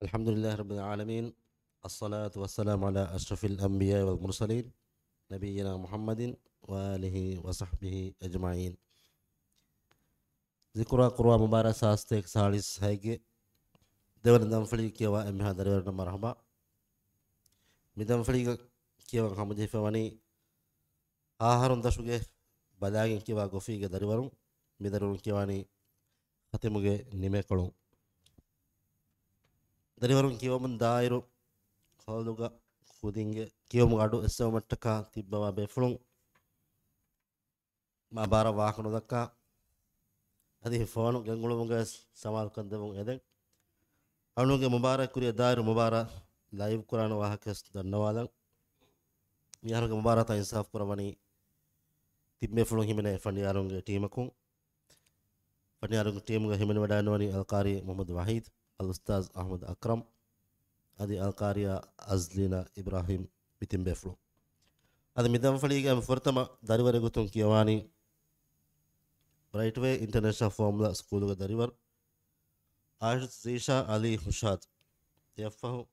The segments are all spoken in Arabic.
الحمد لله رب العالمين. الصلاة والسلام على أشرف الأنبياء والمرسلين نبينا محمد وآله وصحبه أجمعين. ذكرى قروى مبارك ساستيك سالس هايجي دول دمفلي كيوا أمها دريورنا مرحبا مدمفلي كيوا خمجي فواني آهرون دشوجي بلاغين كيوا غوفيجي دريورم مدرون كيواني ختموجي نيميكولون دريورم كيوا من دايرو خالدوغا خودينجي كيوا مغادو اسسو متكا تيبوا بفلون ما بارا واخنو دكا هذه فون جنگلو مغاس سمال كندبون ادن أنوغي مبارك كوريا داير مبارك لايف قرآن واهكس دنوالا ميارغ مبارك إنصاف قرباني تيمي فلون همنا فنيارونغ تيمكم فنيارونغ تيمغ همنا ودانواني القاري محمد وحيد الأستاذ أحمد أكرم هذه القارية أزلينا إبراهيم بتيمبي فلون هذا ميدان فليغا مفرتما داريوري غتون كيواني رايت واي انترناشونال فورمولا سكول داريور عاشت زيشا علي خشاد يفه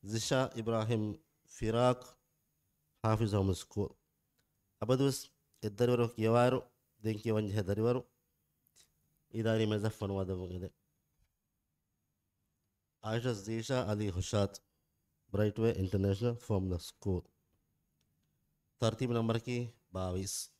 زيشا إبراهيم فراق حافظهم سكول أبدوس الدريورو كيوارو دينكي وانجه دريورو إداري مزفن وادبو إده عاشت زيشا علي خشاد برايت واي انترناشونال فورمولا سكول ترتيب نمبر की 22.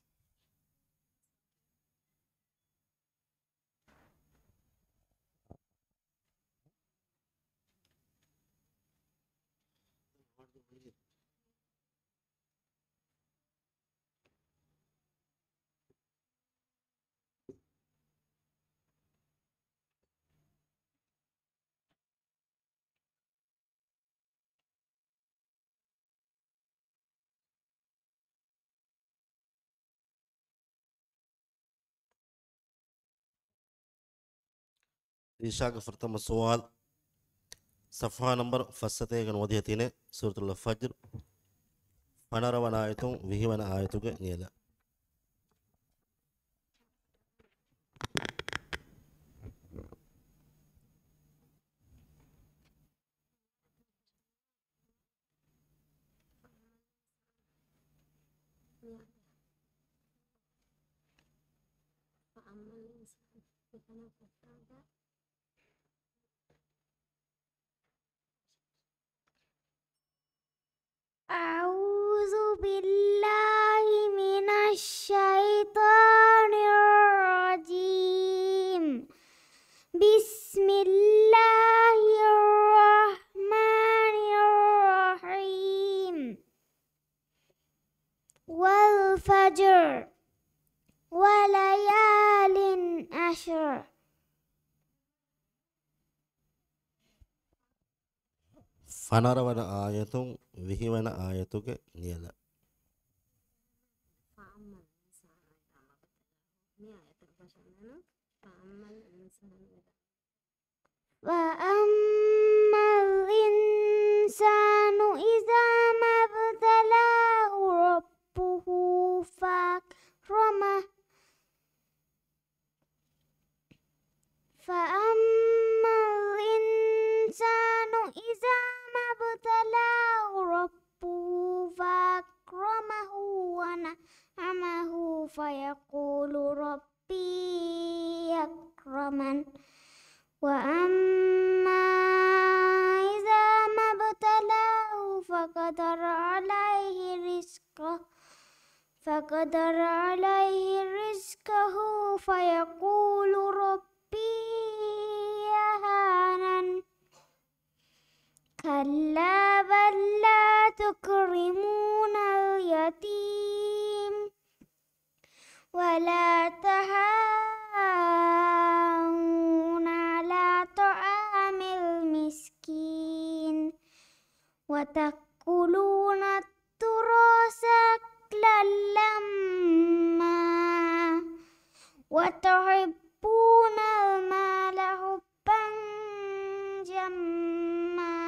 زيشا فرتم السؤال صفحة نمبر فستة وضيحتين سورة الفجر فنرى ونايتم وهي ونايتك نيلا أعوذ بالله من الشيطان الرجيم. بسم الله الرحمن الرحيم. والفجر وليال عشر. فنرى ونايتم وهي ونايتك نيلا وأما الإنسان إذا ما ابتلاه ربه فأكرمه فأما الإنسان إذا ما ابتلاه ربه فأكرمه ونعمه فيقول ربي أكرمن وأما إذا ما ابتلاه فقدر عليه رزقه فيقول ربي أهانن كلا بل لا تكرمون اليتيم ولا تحاضون على طعام المسكين وتأكلون التراث أكلا لما وتحبون المال حبا جما.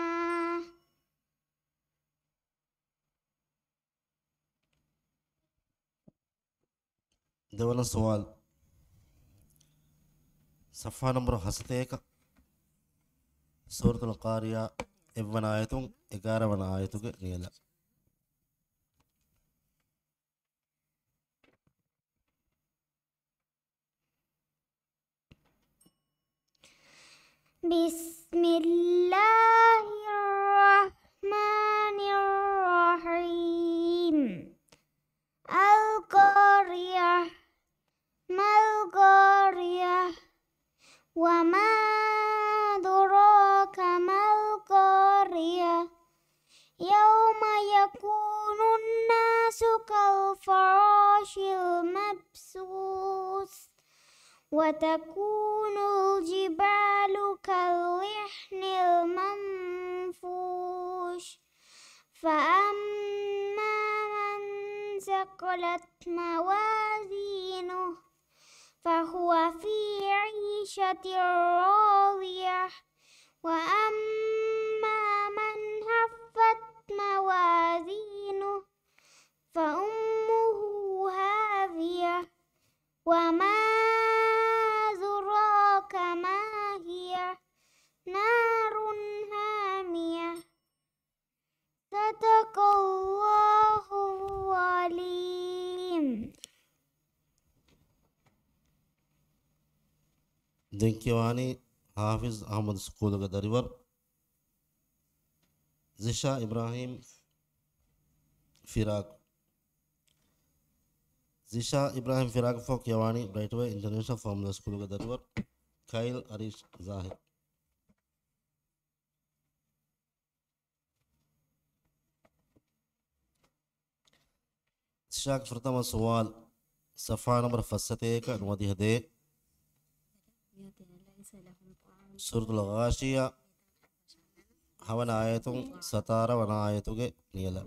ده سؤال صفحة نمبر حسيتك ಸೂರತುಲ್ ಕಾರಿಯಾ ಎವ್ವನ ಆಯತು 11ವನ ಆಯತುಗೆ ನಿಯಲ Bismillahirrahmanirrahim. Al-Qariyah. Mal-Qariyah. Wa ma adraka mal-Qariyah. Yawma yakunun nasu kal-farashil mabsus. وتكون الجبال كالعهن المنفوش فأما من ثقلت موازينه فهو في عيشة راضية وأما من خفت موازينه فأمه هاوية وما أدراك ما هي نار حامية صدق الله العظيم. ದೆಂಕಿವಾನಿ ಹಾಫಿಜ್ ಅಹಮದ್ ಸ್ಕೂಲಗ ದರಿವರ್ ಜಿಶಾ ಇಬ್ರಾಹಿಂ ಫಿರಾಕ್ ಜಿಶಾ ಇಬ್ರಾಹಿಂ ಫಿರಾಕ್ ಫೋಕ್ ಯವಾನಿ ಬ್ರೈಟ್ವೇ ಇಂಟರ್ನ್ಯಾಷನಲ್ ಫಾರ್ಮುಲಾ ಸ್ಕೂಲಗ ದರಿವರ್ ಖೈಲ್ ಅರೀಶ್ ಜಾಹಿದ್ شاك فرتما سوال صفحة نمبر فستيك نودي هدي سورة الغاشية هوانا آياتون ستارة وانا آياتوك نيلا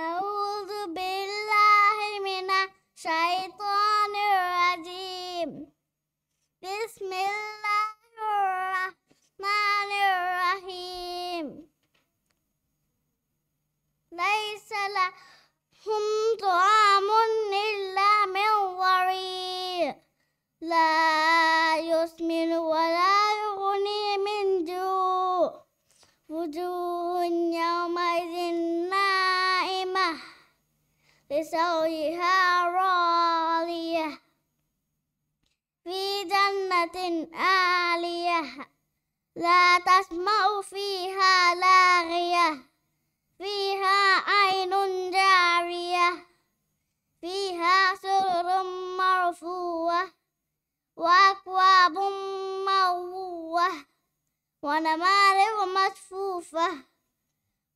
أعوذ بالله من الشيطان الرجيم. بسم الله الرحمن الرحيم. ليس لهم طعام إلا من ضريع لا يسمن ولا يغني من جوع وجوه يومئذ ناعمة لسعيها راضية في جنة عالية لا تسمع فيها لاغية فيها عين جارية فيها سرر مرفوعة وأكواب موضوعة ونمارق مصفوفة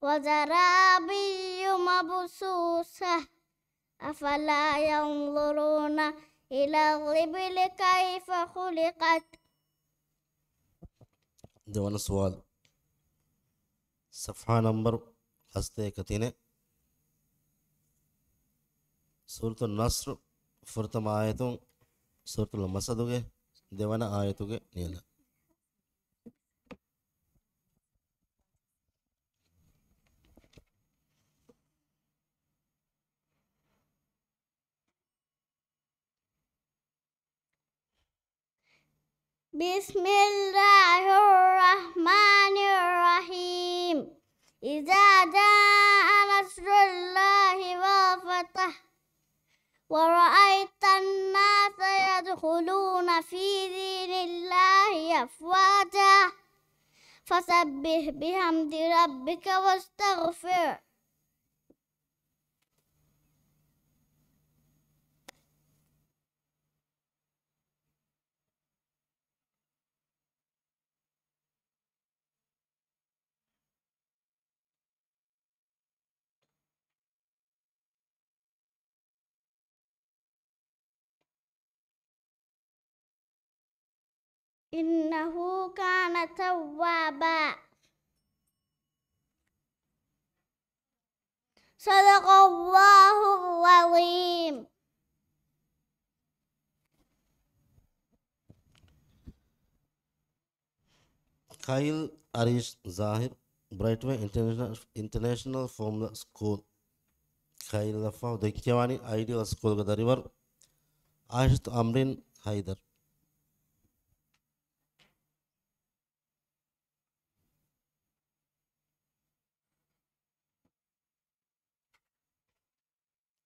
وزرابي مبثوثة أفلا ينظرون إلى الإبل كيف خلقت. دون سؤال صفحة نمبر هسته كتينة سورة النصر فرتم آياتون سورة المسدوغة دوانا آياتوغة نيلا بسم الله الرحمن الرحيم. إذا جاء نصر الله والفتح ورأيت الناس يدخلون في دين الله أفواجا فسبح بحمد ربك واستغفر. إنه كان توابا. صدق الله العظيم. Kyle Arish Zahir, Brightway International Formula School. Kyle Lafa, Dekiawani Ideal School of the River. Ashit Amrin Haider.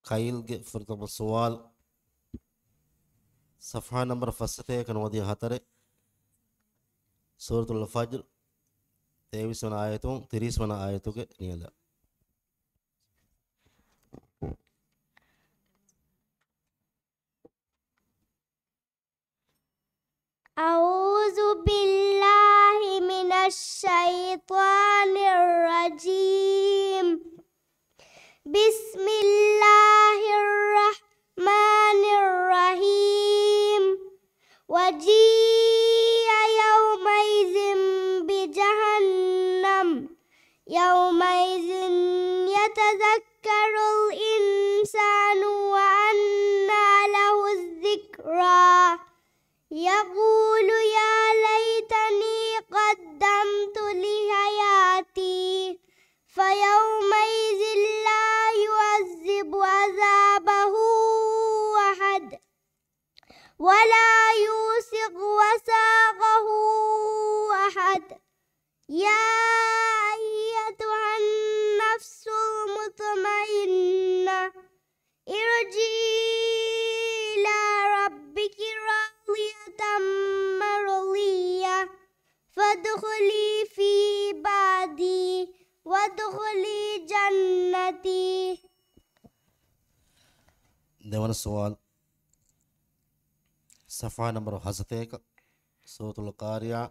Kyle get for the Maswal. Safha number Fasate Kanwadi Hatare. Suratul Fajr. Tevis mana ayatung, tiris mana ayatuke niala. أعوذ بالله من الشيطان الرجيم. بسم الله الرحمن الرحيم. وجيء يومئذ بجهنم يومئذ يتذكر الإنسان وأنى له الذكرى يقول يا ليتني قدمت لحياتي فيومئذ لا يعذب عذابه أحد ولا يوثق وثاقه أحد. يا أيتها النفس المطمئنة ارجعي إلى ربك راضية مرضية فادخلي في عبادي وادخلي جنتي. Dewan soal. Safha number Hasateka. Suratul Qariya.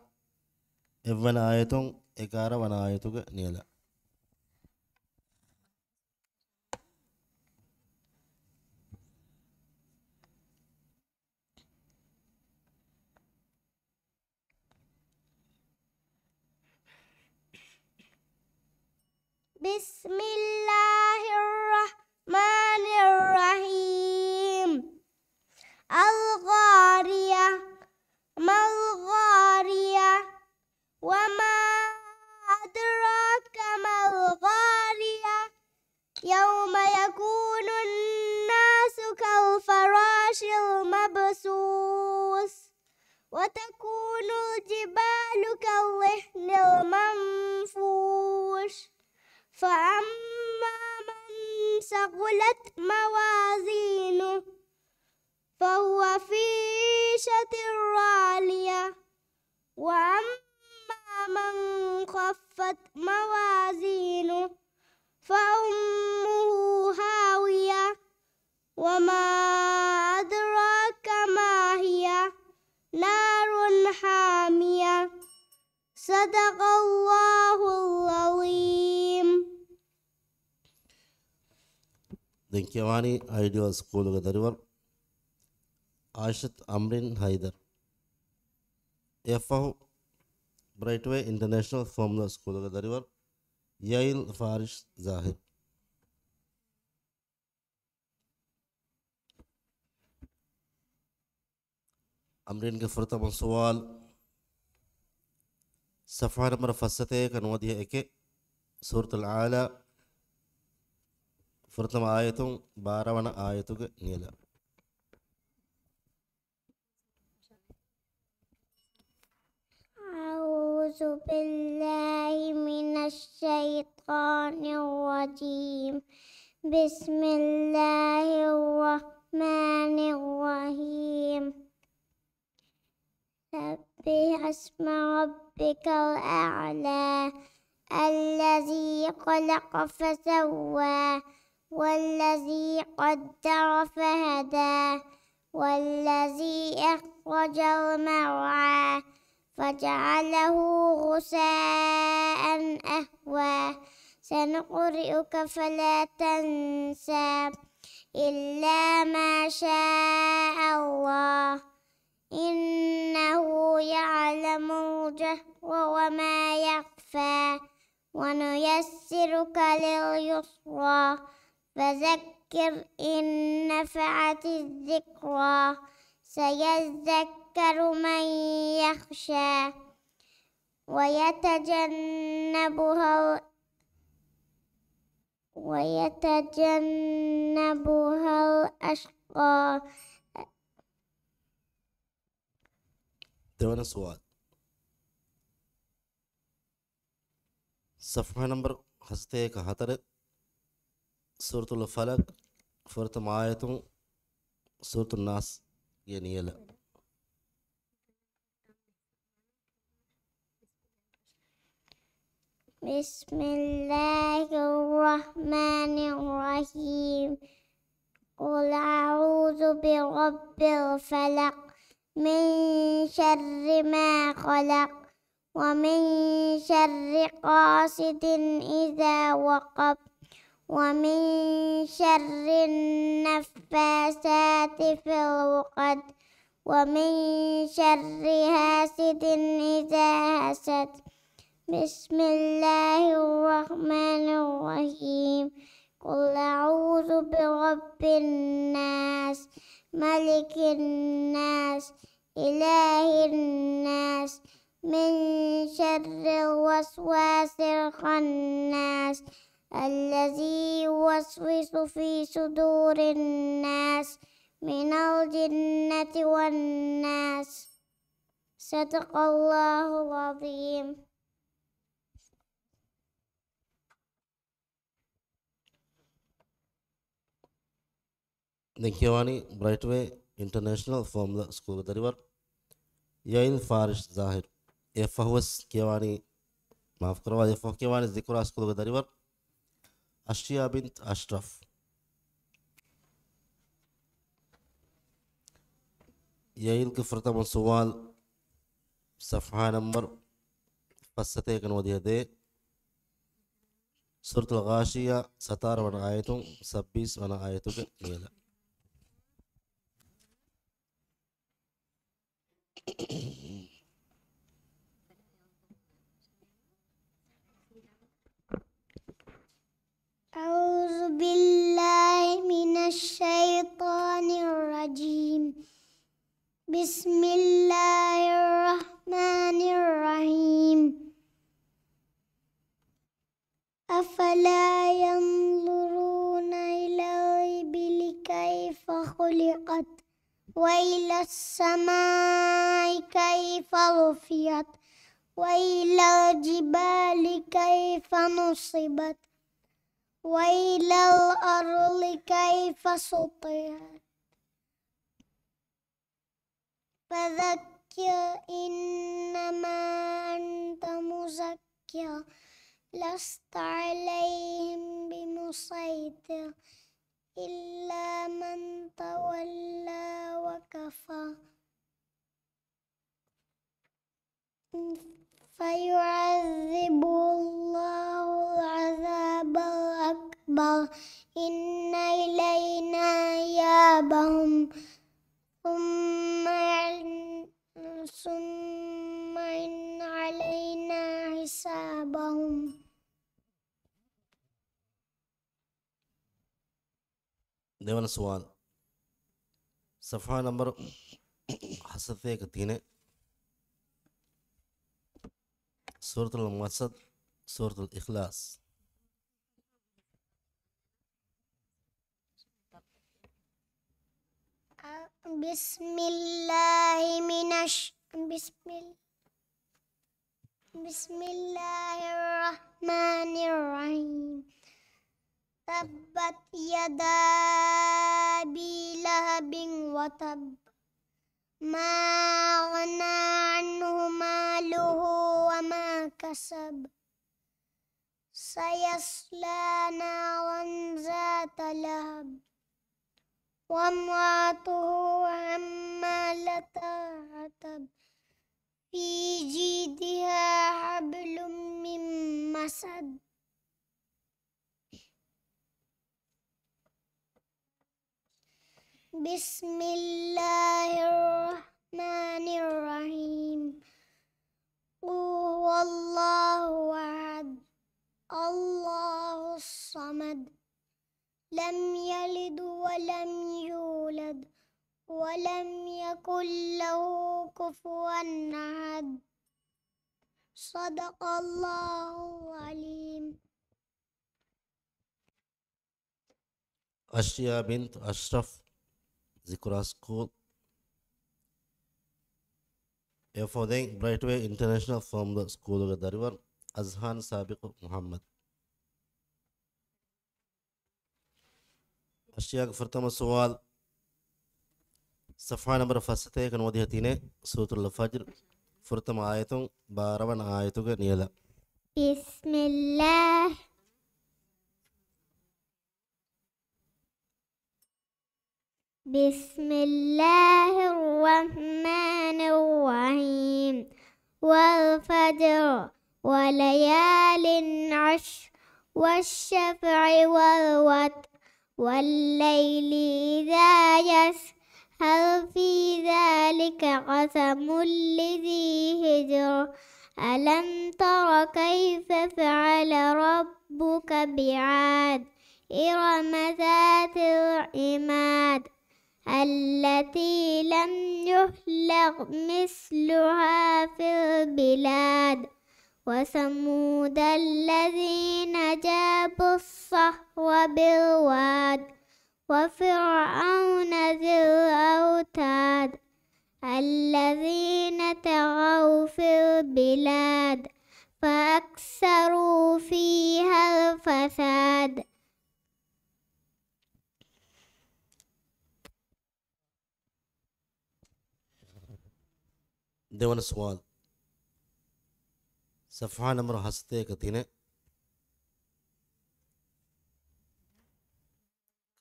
Evana ayatung, Ekara wana ayatuke niala. بسم الله الرحمن الرحيم. الغارية ما الغارية وما أدراك ما الغارية يوم يكون الناس كالفراش المبثوث وتكون الجبال كالعهن المنفوش فأما من ثقلت موازينه فهو في عيشة راضية وأما من خفت موازينه فأمه هاوية وما أدراك ما هي نار حامية. صدق الله العظيم. Dekiawani Ideal School of the River. Ashit Amrin Haider. FAO Brightway International Formula School of the River. Yail Farish Zahir. Amrin के फुर्ता सवाल सफ़ा नंबर फसते कनवदी एके सूरतुल आला फुर्तम आयतुं 12 आयतुगे नीला. أعوذ بالله من الشيطان الرجيم. بسم الله الرحمن الرحيم. سبح اسم ربك الأعلى الذي خلق فسوى والذي قدر فهدى والذي أخرج المرعى فجعله غثاء أهوى. سنقرئك فلا تنسى إلا ما شاء الله إنه يعلم الجهر وما يخفى ونيسرك لليسرى فذكر إن نفعت الذكرى سيذكر من يخشى ويتجنبها الأشقى. දෙවන සුවාල් صفحة نمبر 74 سورة الفلق فرتم آية سورة الناس ينيلا بسم الله الرحمن الرحيم. قل أعوذ برب الفلق من شر ما خلق ومن شر غاسق إذا وقب ومن شر النفاثات في العقد ومن شر حاسد إذا حسد. بسم الله الرحمن الرحيم. قل أعوذ برب الناس ملك الناس إله الناس من شر الوسواس الخناس الذي يوسوس في صدور الناس من الجنة والناس. صدق الله العظيم. දෙන්කියවානි බ්‍රයිට්වේ ඉන්ටර්නේෂනල් ෆෝම්ල ස්කූල් දරිවර් යයිල් ෆාරිෂ් ظاهر එෆහුස් කියවානි මාෆ් කරවා එෆහ කියවානි ذික්රා ස්කූල් දරිවර් අෂ්‍රියා බින්ත් අෂ්රෆ් يايل كفرت من سوال صفحة نمبر فستة كان وديه ده سورة الغاشية 17 ون آيتون 26 ون آيتون يلا أعوذ بالله من الشيطان الرجيم. بسم الله الرحمن الرحيم. أفلا ينظرون إلى الإبل كيف خلقت وإلى السماء كيف رفعت وإلى الجبال كيف نصبت وإلى الأرض كيف سطحت. فذكر إنما أنت مذكر لست عليهم بمسيطر إلا من تولى وكفر فيعذبه الله العذاب الأكبر إن إلينا إيابهم ثم إن علينا حسابهم. देवन सवाल सफ़ा नंबर हसते कतीने सूरतुल मसद सूरतुल इखलास بسم الله الرحمن الرحيم. تبت يدا أبي لهب وتب ما أغنى عنه ماله وما كسب سيصلى نارا ذات لهب وامرأته حمالة الحطب في جيدها حبل من مسد. بسم الله الرحمن الرحيم. قل هو الله أحد الله الصمد لم يلد ولم يولد ولم يكن له كفوا أحد. صدق الله العليم. Ashia bint Ashraf Zikra School. Efodeng Brightway International from the School of Darivar Azhan Sabiq Muhammad. Ashia Fartama Sawal Safa number Fasate and Wadihatine Sutul Fajr Furtama Ayatung Baravan Ayatuga Niela. بسم الله بسم الله الرحمن الرحيم والفجر وليال عشر والشفع والوتر والليل إذا يسر هل في ذلك قسم لذي هجر ألم تر كيف فعل ربك بعاد إرم ذات العماد التي لم يخلق مثلها في البلاد وثمود الذين جابوا الصخر بالواد وفرعون ذي الأوتاد الذين طغوا في البلاد فأكثروا فيها الفساد. Dewan Swal Safa number Haste Katine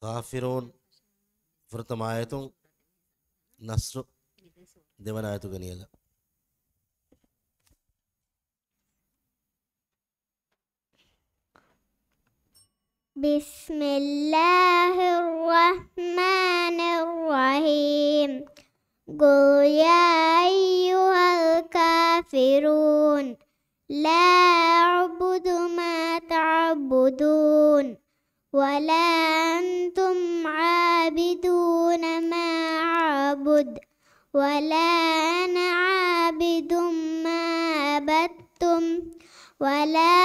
Kafirun Furtamayatung Nasru Devanayatu Ganiela. بسم الله الرحمن الرحيم قل يا أيها الكافرون لا أعبد ما تعبدون ولا أنتم عابدون ما أعبد ولا أنا عابد ما عبدتم ولا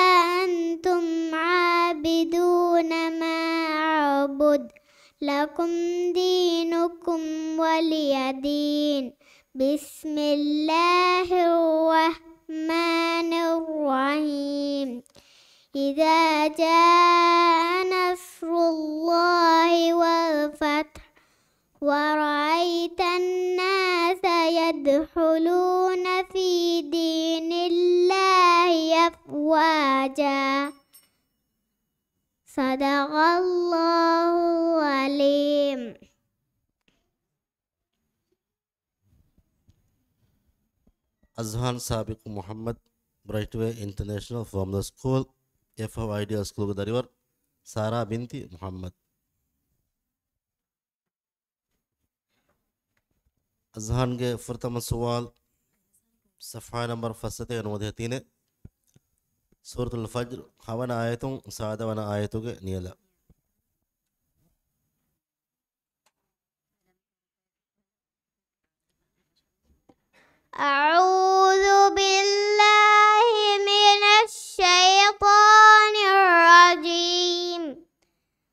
أنتم عابدون ما أعبد لكم دينكم ولي دين. بسم الله الرحمن الرحيم إذا جاء نصر الله والفتح ورأيت الناس يدخلون في دين الله أفواجا صدق الله العليم. Azhan Sabiq Muhammad Brightway International from the school FO Ideal School Darivar Sara Binti Muhammad. Azhan ge Furtama Suwal Safa number Fasate and Wadihatine Suratul Fajr Havana Ayatung Sadavana Ayatuge Niela. أعوذ بالله من الشيطان الرجيم.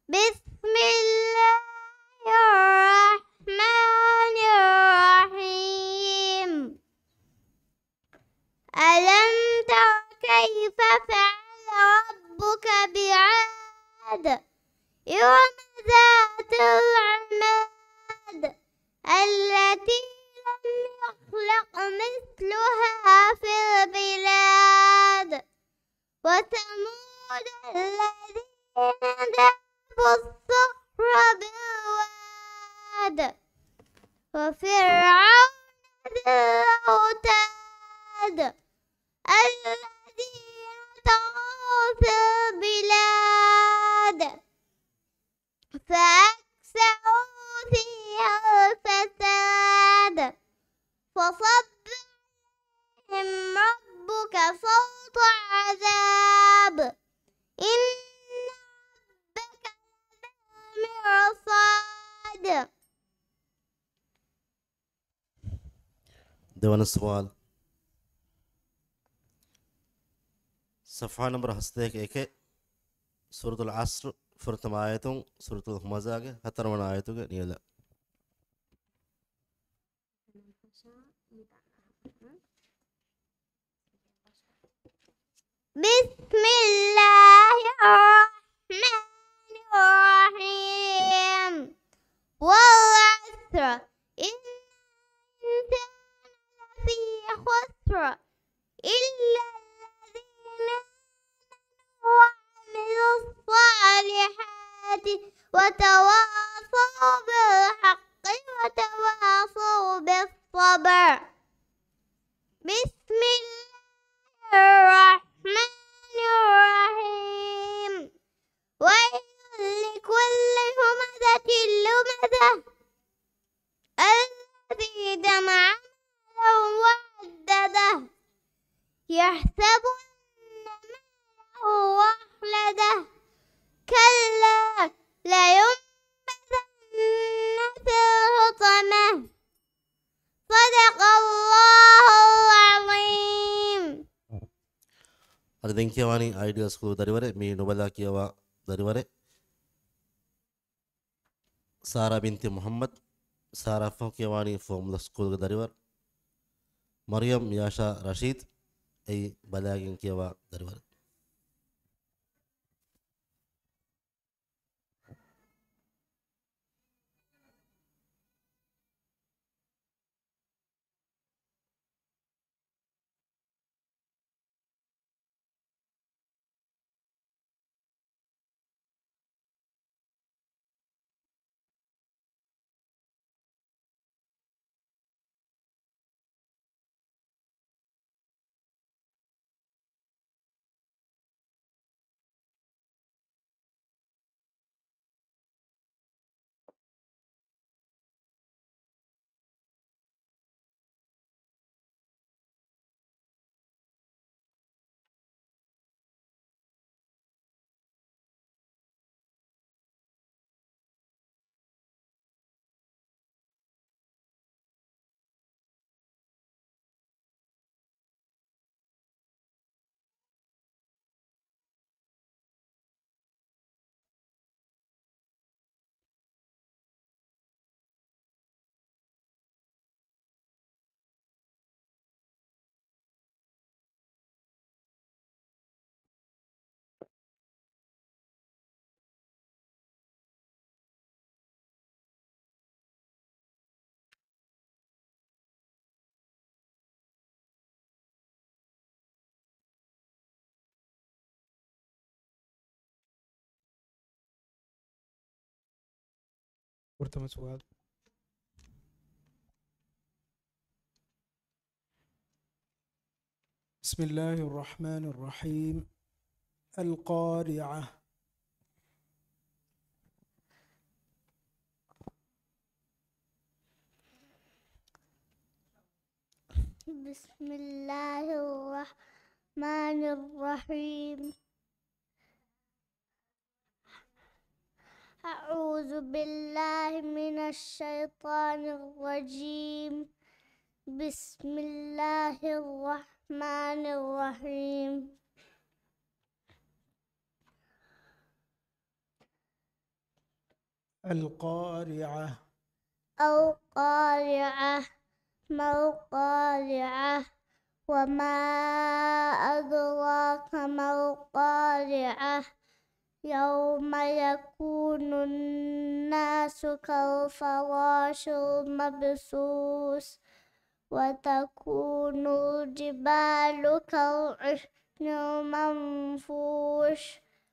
بسم الله الرحمن الرحيم. ألم تر كيف فعل ربك بعاد إرم ذات العماد التي لم يخلق مثلها في البلاد وثمود الذين جابوا الصخر بالواد وفرعون ذي الأوتاد الذين طغوا في البلاد فأكثروا فيها الفساد فصب عليهم ربك صوت عذاب إن ربك لبالمرصاد. Dewan Swal صفحة نمبر هستيك إيكي سورة العصر فرتم آياتون سورة الهمزة هترون آياتون نيلا. بسم الله الرحمن الرحيم والعصر إن الإنسان لفي خسر إلا الذين وعملوا الصالحات وتواصوا بالحق وتواصوا بالصبر. بسم الله الرحمن الرحيم ويل لكل همزة لمزة الذي جمع مالا وعدده يحسب أن ماله أخلده كلا لينبذن في الحطمة. صدق الله العظيم. අදෙන් කියවනි ideal school දරිවරේ මේ නොබලා කියවා දරිවරේ सारा बिनती मोहम्मद सारा फ़ो කියවනි ෆෝමුලා ස්කූල් දරිවර මරියම් යාෂා රෂීද් ඒ බලාගෙන් කියවා දරිවර ورتم سؤال. بسم الله الرحمن الرحيم القارعة. بسم الله الرحمن الرحيم أعوذ بالله من الشيطان الرجيم. بسم الله الرحمن الرحيم القارعة. القارعة ما القارعة وما أدراك ما القارعة يوم يكون الناس كالفراش المبثوث وتكون الجبال كالعهن المنفوش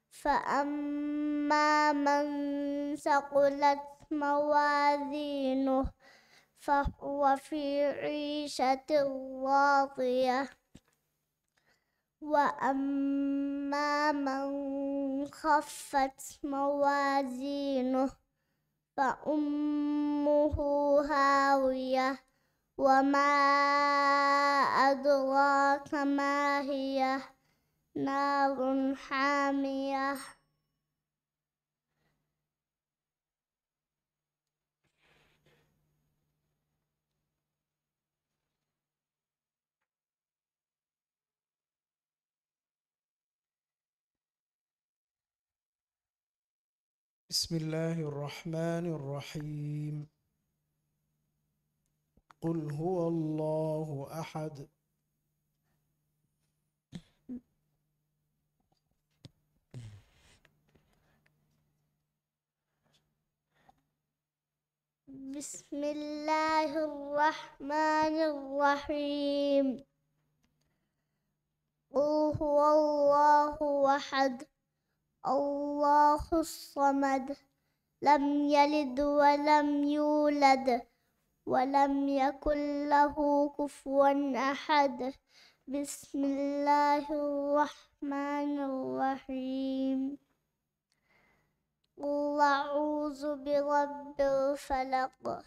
فأما من ثقلت موازينه فهو في عيشة راضية وأما من خفت موازينه فأمه هاوية وما أدراك ما هي نار حامية بسم الله الرحمن الرحيم. قل هو الله أحد. بسم الله الرحمن الرحيم. قل هو الله أحد الله الصمد لم يلد ولم يولد ولم يكن له كفوا أحد. بسم الله الرحمن الرحيم. قل أعوذ برب الفلق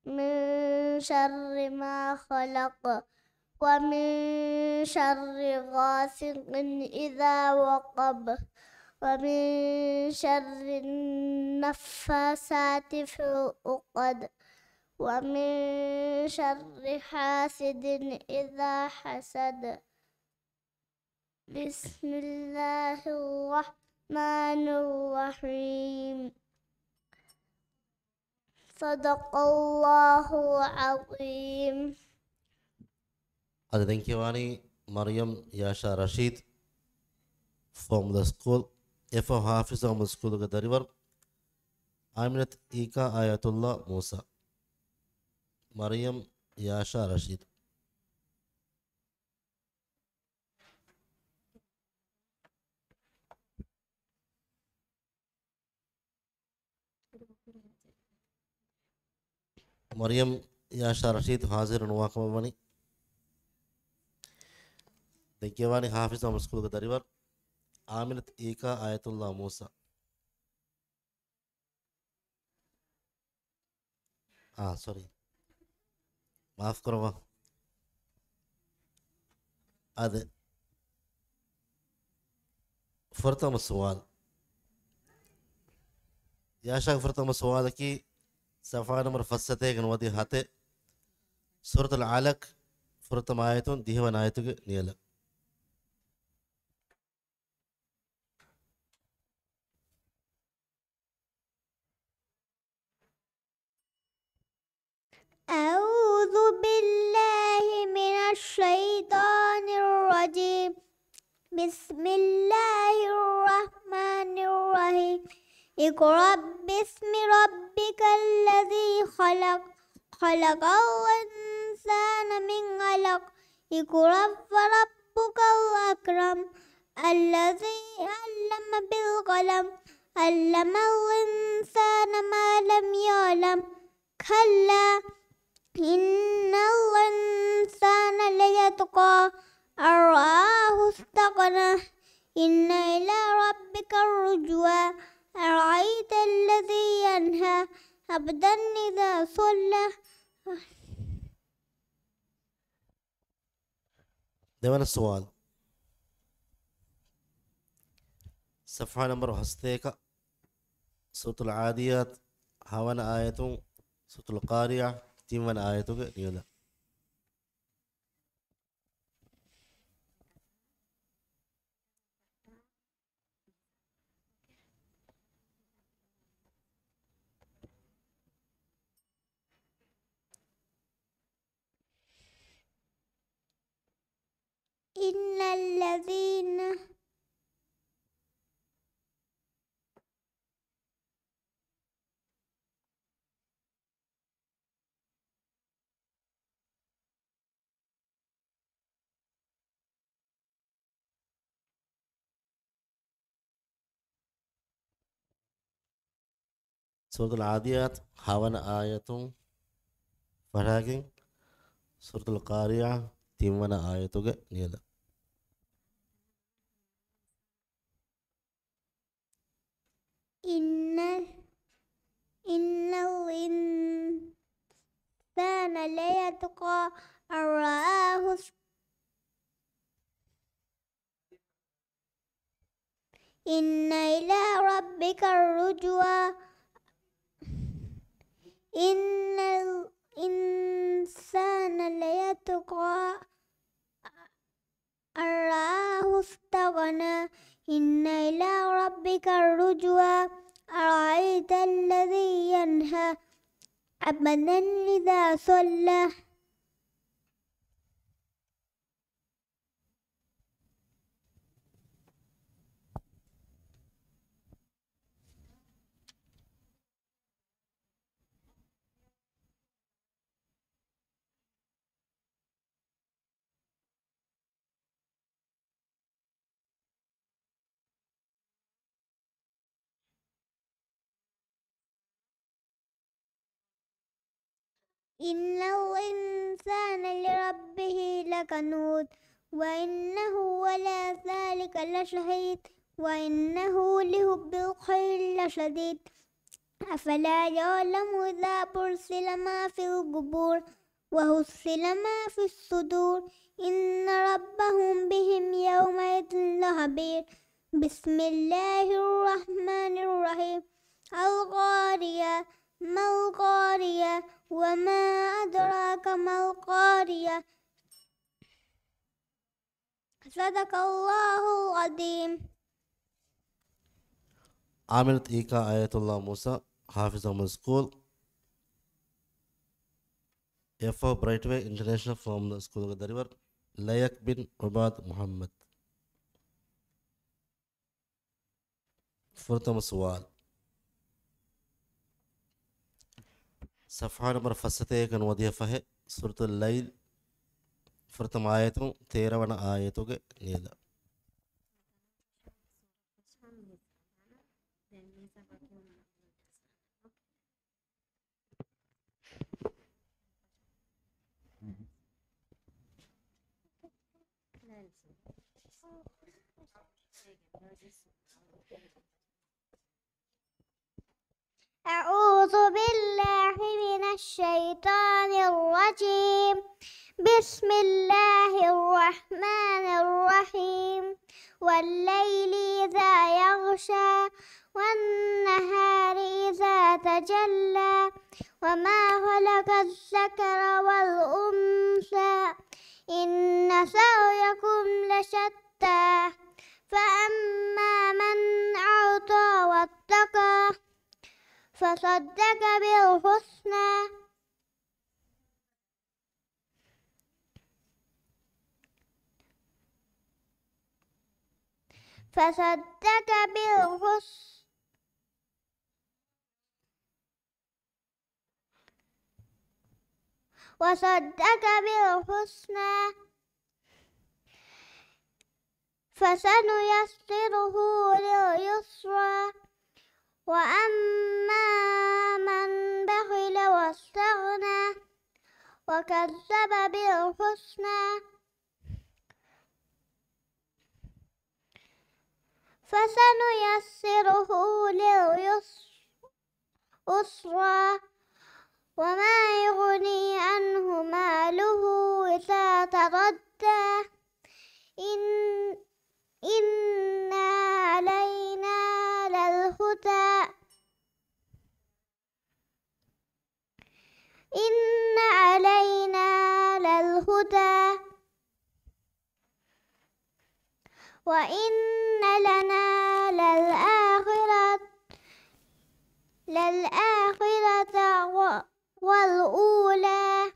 من شر ما خلق ومن شر غاسق إذا وقب ومن شر النفاثات في العقد ومن شر حاسد إذا حسد. بسم الله الرحمن الرحيم. صدق الله العظيم. Ada Denkiwani Mariam Yasha Rashid from the school FO Hafiz Ahmad School of Darivar Aminat Ika Ayatullah Musa Mariam Yasha Rashid. Mariam Yasha Rashid Hazir Nuwakamani Denkiwani Hafiz Ahmad School of Darivar Aminat Ika Ayatullah Musa. Sorry. माफ करो वहाँ هذا فرطم السؤال يا شاك فرطم السؤال كي صفحة نمبر فستة كن ودي هاته سورة العلق فرطم آيتون ديهوان آيتو نيلا أعوذ بالله من الشيطان الرجيم. بسم الله الرحمن الرحيم. اقرأ باسم ربك الذي خلق خلق الإنسان من علق. اقرأ وربك الأكرم الذي علم بالقلم علم الإنسان ما لم يعلم كلا إن الإنسان ليطغى أن رآه استغنى إن إلى ربك الرجوى أرأيت الذي ينهى عبدا إذا صلى. देवन सवाल صفحة نمبر هستيكا سورة العاديات هاون آية سورة القارعة تيمن آية نيولا إن الذين سورة العاديات هاون آية فراغين سورة القارعة تيمن آية نيولا إن الإنسان ليطغى أن رآه إن إلى ربك الرجوى إن الإنسان ليطغى أن رآه استغنى إن إلى ربك الرجوى أرأيت عبدا إذا صلى إن الإنسان لربه لكنود وإنه على ذلك لشهيد وإنه لحب الخير لشديد أفلا يعلم إذا برسل ما في القبور وحصل ما في الصدور إن ربهم بهم يومئذ لخبير بسم الله الرحمن الرحيم القارية ما القارية وما أدراك ما القارية صدق الله العظيم عملت إيكا آية الله موسى حافظ من school FO Brightway International from the school of the river Layak bin Ubad Muhammad فرتم سوال صفحة نمبر فستة كان وديه فه سورة الليل فرتم آياتو 13 آياتو के नीला أعوذ بالله من الشيطان الرجيم بسم الله الرحمن الرحيم والليل إذا يغشى والنهار إذا تجلى وما خلق الذكر والأنثى إن سعيكم لشتى فأما من أعطى واتقى فصدق بالحسنى فصدق بالحسنى وصدق بالحسنى فسنيسره لليسرى وأما من بخل واستغنى وكذب بالحسنى فسنيسره لليسرى وما يغني عنه ماله إذا تردى إن علينا للهدى إن علينا للهدى وإن لنا للآخرة والأولى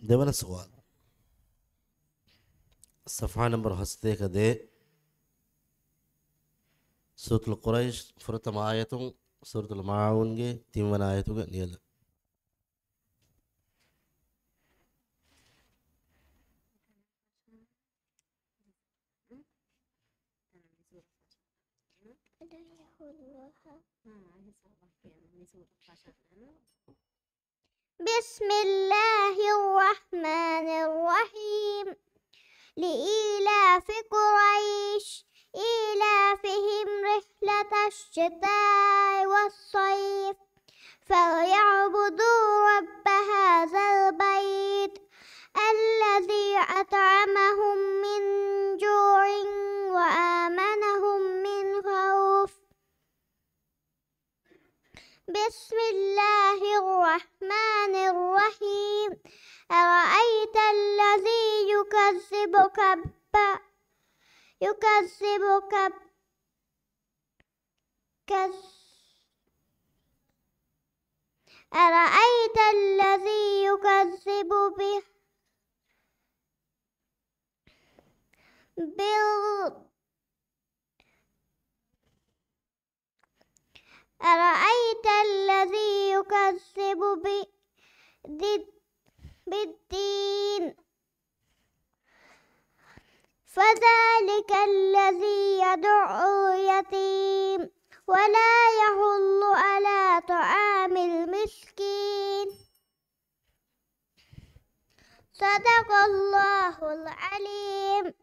देवन सवाल صفحة نمبر हस्ते का दे सूरतुल कुरैश फुरतम आयतों सूरतुल माउन के 3 आयतों का नियल بسم الله الرحمن الرحيم لإيلاف قريش إيلافهم رحلة الشتاء والصيف فليعبدوا رب هذا البيت الذي أطعمهم من جوع وآمنهم من خوف بسم الله الرحمن الرحيم أرأيت الذي يكذب أرأيت الذي يكذب بال أرأيت الذي يكذب بالدين فذلك الذي يدعو اليتيم ولا يحض على طعام المسكين صدق الله العليم.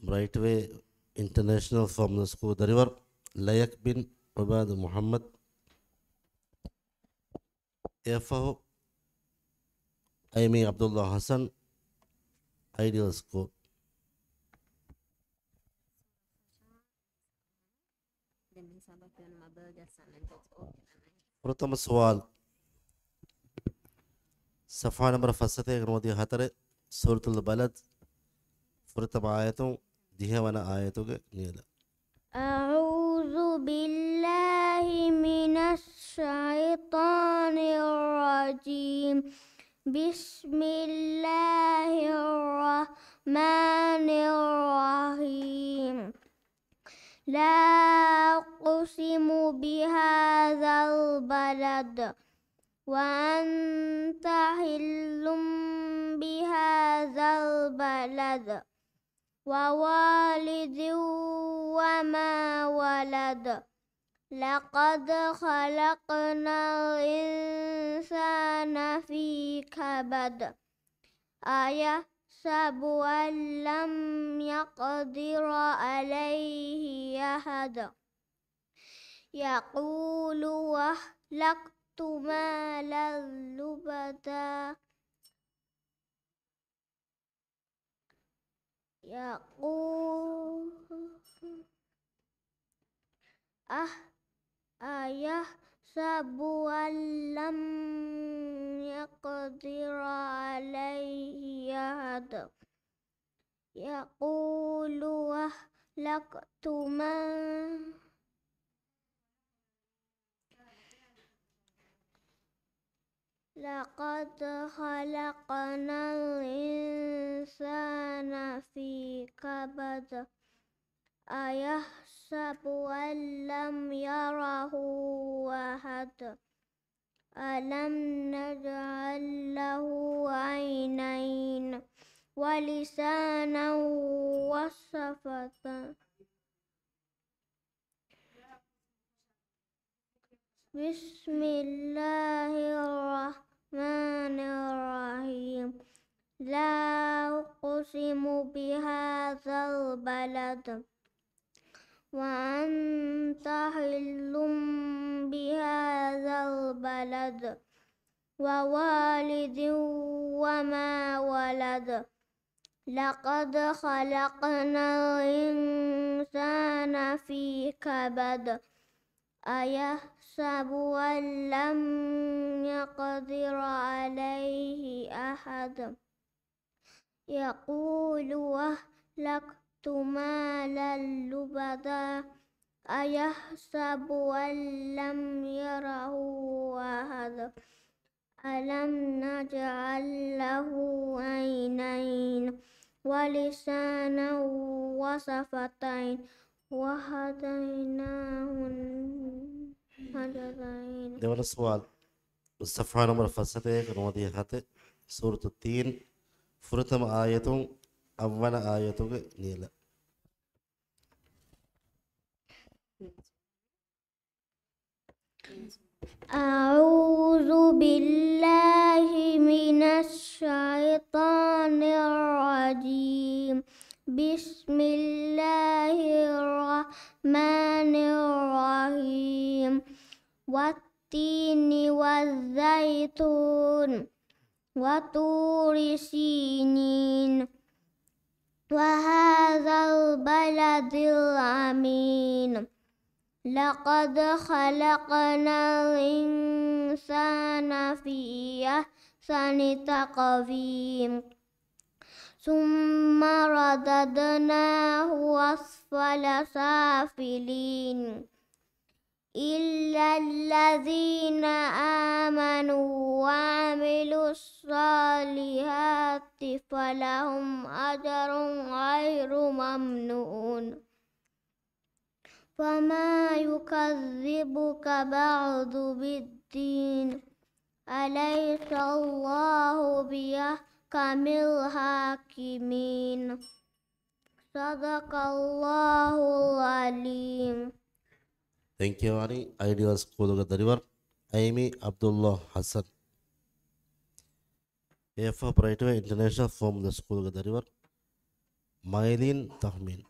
Brightway International from the school Darivar, Layak bin Ubad Muhammad, Efaho, Amy Abdullah Hassan, Ideal School. प्रथम सवाल सफ़ा नंबर फसते नोदी हतरे सूरतुल बलद प्रथम आयतों दिहवना आयतों के नीला أعوذ بالله من الشيطان الرجيم بسم الله الرحمن الرحيم لا أقسم بهذا البلد وأنت حل بهذا البلد ووالد وما ولد لقد خلقنا الإنسان في كبد أيحسب أن لم يقدر عليه أحد يقول أهلكت مالا لبدا يقول أيحسب أن لم يقدر عليه أحد يقول أهلكت مالا لقد خلقنا الإنسان في كبد أيحسب أن لم يره أحد ألم نجعل له عينين ولسانا وشفتين بسم الله الرحمن الرحيم لا أقسم بهذا البلد وأنت حل بهذا البلد ووالد وما ولد لقد خلقنا الإنسان في كبد أيحسب أن لم يقدر عليه أحد يقول أهلكت مالا لبدا أيحسب أن لم يره أحد ألم نجعل له عينين ولسانا وشفتين وهديناه النجدين. देवन सवाल सफ़ा नंबर फसते नोदी हते सूरत 3 प्रथम आयतों अव्वल आयतों के नीला أعوذ بالله من الشيطان الرجيم بسم الله الرحمن الرحيم والتين والزيتون وطور سينين وهذا البلد الأمين لقد خلقنا الإنسان في أحسن تقويم ثم رددناه أسفل سافلين إلا الذين آمنوا وعملوا الصالحات فلهم أجر غير ممنون فما يكذبك بعد بالدين أليس الله بأحكم الحاكمين صدق الله العليم. Thank you, Ani. Ideal School Darivar. Amy Abdullah Hassan. AFA Brightway International Formula School Darivar. Maylin Tahmin.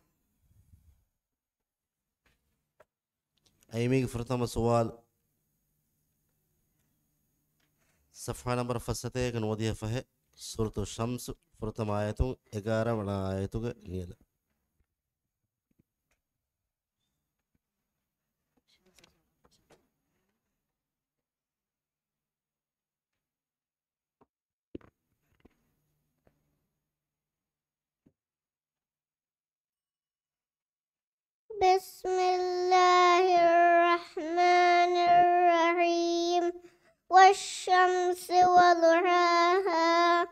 Amy فرتم سؤال صفحة نمبر فسته كان وديه فه سورة الشمس فرتم آياتون 11 ولا آياتون نيل. بسم الله الرحمن الرحيم والشمس وضحاها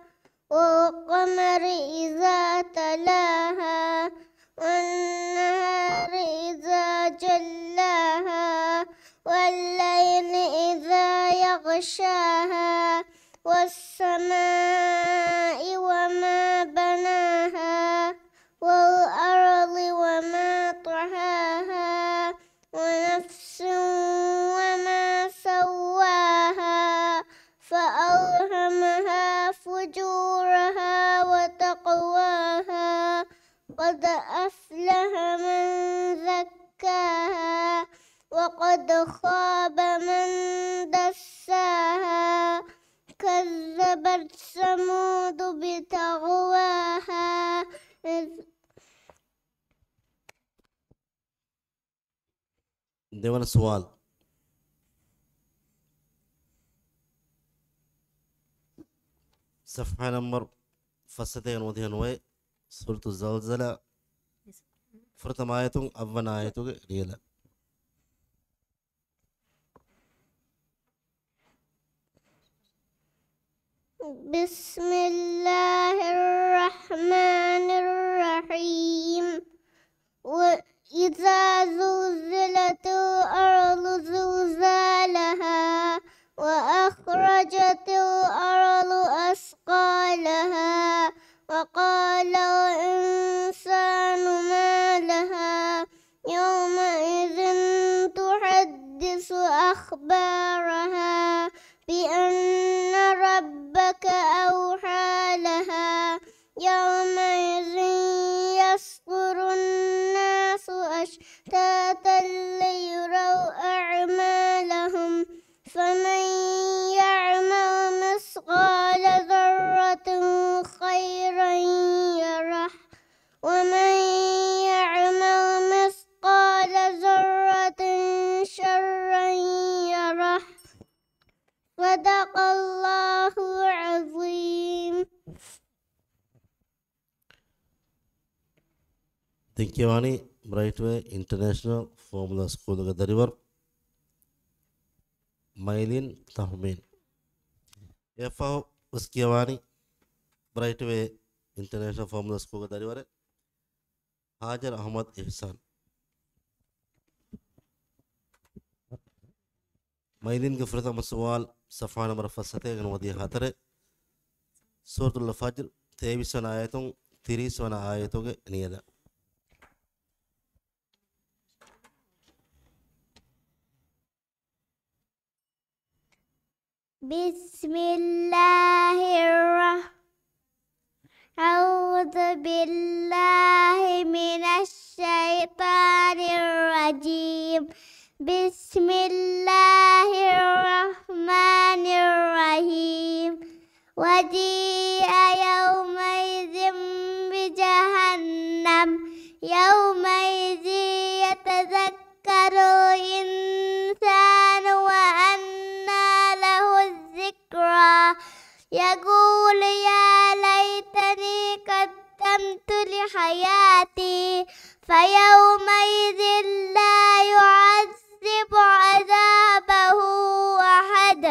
والقمر إذا تلاها والنهار إذا جلاها والليل إذا يغشاها والسماء وما بناها والأرض وما طحاها ونفس وما سواها فألهمها فجورها وتقواها قد أفلح من زكاها وقد خاب من دساها كذبت ثمود بطغواها देवन सवाल صفحة نمبر فستين وديان وي سورة الزلزلة فرتم آياتون أول آياتون ريلا بسم الله الرحمن الرحيم وإذا زلزلت الأرض زلزالها وأخرجت الأرض أثقالها وقال الإنسان ما لها يومئذ تحدث أخبارها بأن ربك أوحى لها يومئذ يصدر الناس أشتاتا ليروا أعمالهم فمن يعمل مثقال ذرة خيرا يره ومن يعمل مثقال ذرة شرا يره صدق الله العظيم. Thank you, Ani. Brightway International Formula School Darivar. Maylin Tahmin. AFA Uskiawani. Brightway International Formula School Darivar. Hajar Ahmad Ihsan. Maylin के فرتم सवाल صفحة नंबर फसते गन वदी खातरे सूरतुल फज्र 23 आयतों 30 आयतों के नियदा بسم الله أعوذ بالله من الشيطان الرجيم بسم الله الرحمن الرحيم وجيء يومئذ بجهنم يومئذ يتذكر الإنسان وأنى له الذكرى يقول يا ليتني قدمت لحياتي فيومئذ لا يعذب عذابه أحد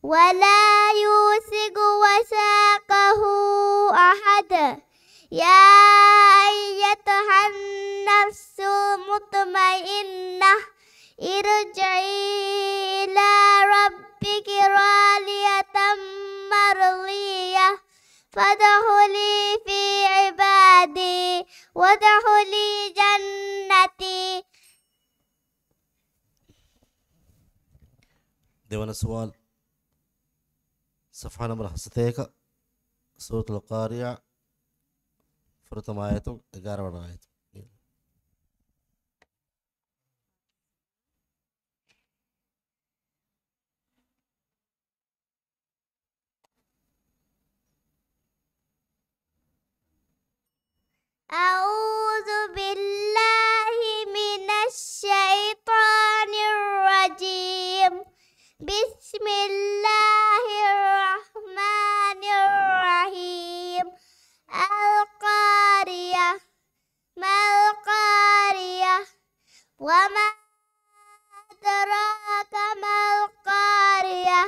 ولا يوثق وثاقه أحد. يا أيتها النفس المطمئنة ارجعي إلى ربك راضية مرضية فادخلي في عبادي وادخلي جنتي. දෙවන සුවාල් සෆහා නම්බර් 71 සූරතුල් කාරියා ප්‍රථම ආයතම් 11 වන ආයතම්. أعوذ بالله من الشيطان الرجيم. بسم الله الرحمن الرحيم. القارية ما القارية وما أدراك ما القارية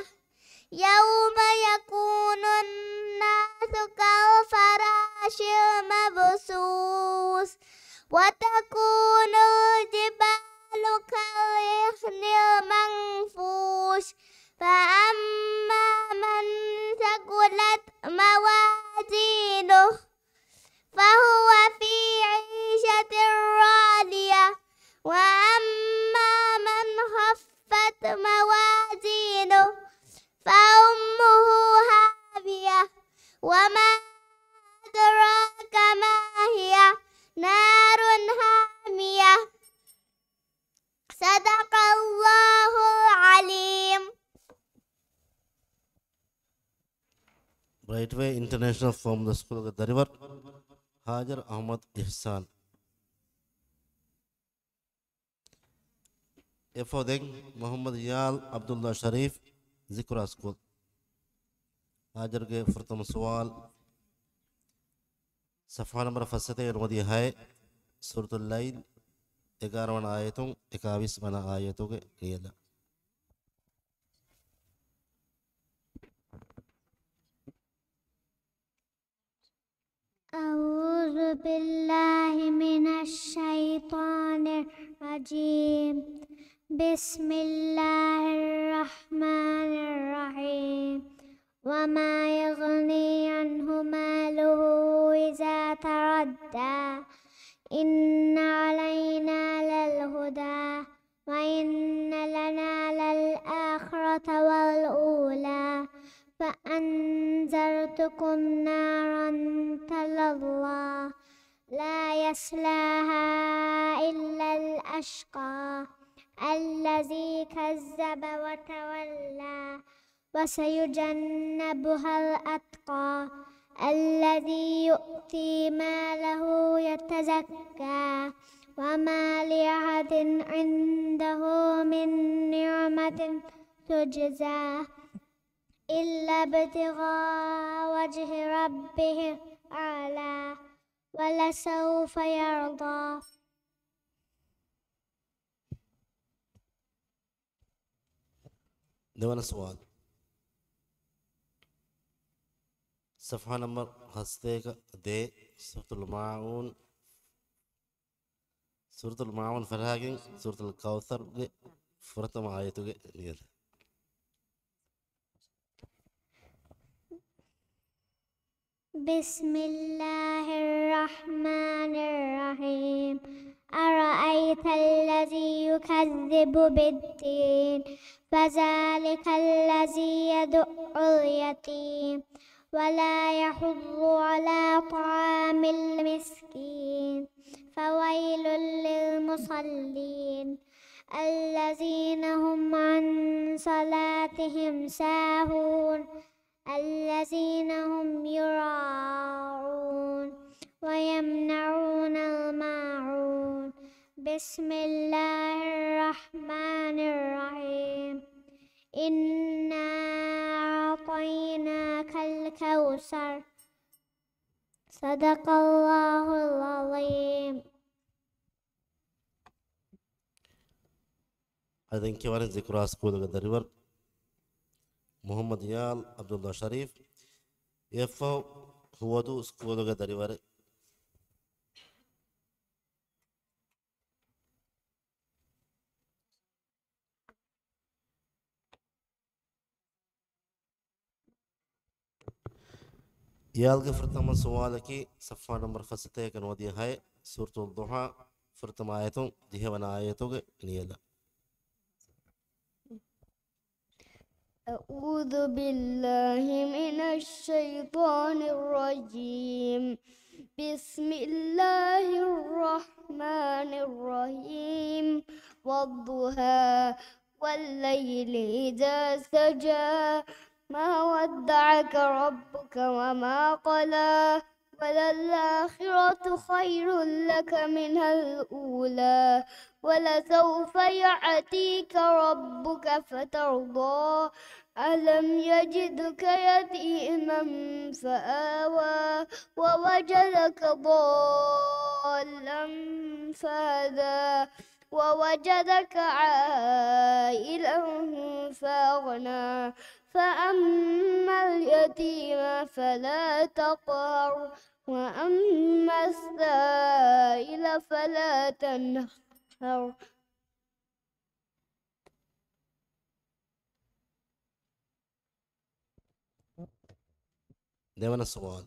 يوم يكون الناس كالفراش المبثوث وتكون الجبال كالعهن المنفوش فأما من ثقلت موازينه فهو في عيشة راضية وأما من خفت موازينه فأمه هاوية وما أدراك ما هي نار حامية. صدق الله العليم. Bright way international from the school ದರಿವರ್ ಹಾಜರ್ ಅಹಮದ್ ಇಹ್ಸಾನ್ ಎಫೋದೆಂಗ್ ಮೊಹಮ್ಮದ್ ಯಾಲ್ ಅಬ್ದುಲ್ಲಾ ಶರೀಫ್ ಜಿಕ್ರಾ ಸ್ಕೂಲ್ ಹಾಜರ್ಗೆ ಪ್ರಥಮ ಸವಾಲ್ ಸಫಾ ನಂಬರ್ ಫಸತೆ ಇರುವುದಿ ಹೈ ಸೂರತುಲ್ ಲೈಲ್ 11 ವನ ಆಯತು 21 ವನ ಆಯತುಗೆ ಲಿಯಲ. أعوذ بالله من الشيطان الرجيم. بسم الله الرحمن الرحيم. وما يغني عنه ماله إذا تردى إن علينا للهدى وإن لنا للآخرة والأولى فأنذرتكم نارا تلظى لا يصلاها إلا الأشقى الذي كذب وتولى وسيجنبها الأتقى الذي يؤتي ماله يتزكى وما لأحد عنده من نعمة تجزى إلا ابتغاء وجه ربه الأعلى ولسوف يرضى. දෙවන සුවාල් සෆහා නම්බර් 71 දේ සූරතුල් මාඋන් ෆරහාගෙන් සූරතුල් කෞසර්ගේ ප්‍රථම ආයතුගේ ලියල. بسم الله الرحمن الرحيم. أرأيت الذي يكذب بالدين فذلك الذي يدع اليتيم ولا يحض على طعام المسكين فويل للمصلين الذين هم عن صلاتهم ساهون الذين هم يراءون ويمنعون الماعون. بسم الله الرحمن الرحيم. إنا أعطيناك الكوثر. صدق الله العظيم. ಅದಕ್ಕೆ ವಾರ ಜಿಕ್ರಾ ಸ್ಕೂಲ್ ದರಿವರ್ ಮೊಹಮ್ಮದ್ ಯಾಲ್ ಅಬ್ದುಲ್ಲಾ ಶರೀಫ್ ಎಫ್ ಹುವದು ಸ್ಕೂಲುಗೆ ದರಿವರೆ يالغ فرتما سوالكي صفحة نمبر فستة كان ودي هاي سورة الضحى فرتما آياتون دي وانا آياتوغ نيلا أعوذ بالله من الشيطان الرجيم بسم الله الرحمن الرحيم والضحى والليل إذا سجى ما ودعك ربك وما قلى وللآخرة خير لك من الأولى ولسوف يأتيك ربك فترضى ألم يجدك يتيما فآوى ووجدك ضالا فهدى ووجدك عائلا فأغنى فأما اليتيم فلا تقهر وأما السائل فلا تنهر ديوانا السؤال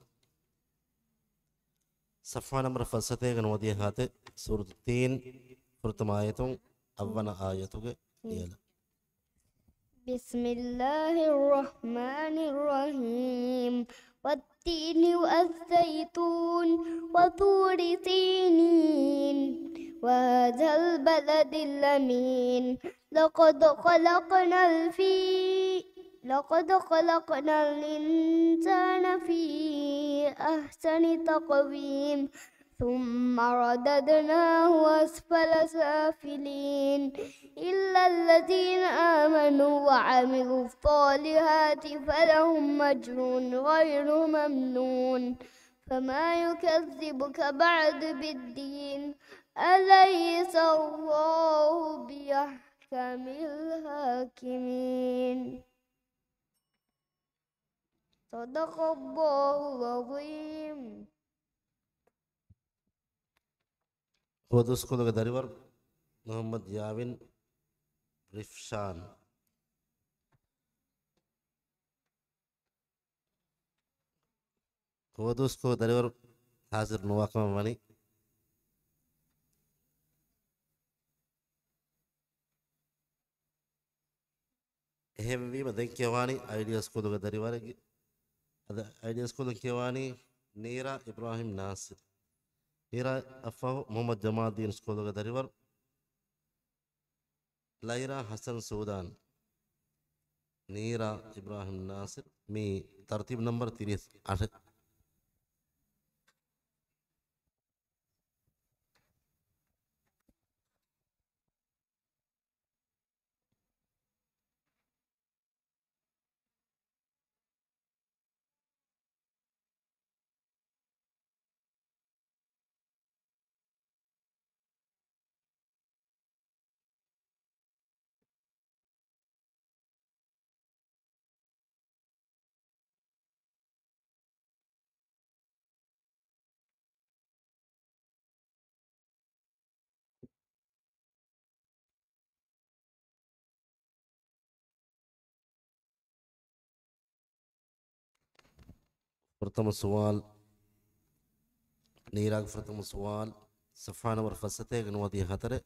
صفحة نمبر فلسطة كان ودي هاتي سورة التين فرتما آياتون أولا آياتوغ نيلا بسم الله الرحمن الرحيم والتين والزيتون وطور سينين وهذا البلد الأمين لقد خلقنا الإنسان في أحسن تقويم ثم رددناه أسفل سافلين إلا الذين آمنوا وعملوا الصالحات فلهم أجر غير ممنون فما يكذبك بعد بالدين أليس الله بأحكم الحاكمين صدق الله العظيم هو سكولوغ داريور محمد ياوين رفشان هو سكولوغ داريور حاضر نواقم ماني එහෙම වීම දැන් කියවානි අයිඩියා ස්කූලක දරිවරගේ අද අයිඩියා ස්කූලක කියවානි නීරා ඉබ්‍රාහිම් නාසිර් නීරා අෆහු මොහම්මද් ජමාල්දීන් ස්කූලක දරිවර ලයිරා හසන් සූදාන් නීරා ඉබ්‍රාහිම් නාසිර් මේ තර්තිබ් නම්බර් 38 فرتم السؤال نيراك فرتم السؤال صفحة نمبر فلسطة نودي هتره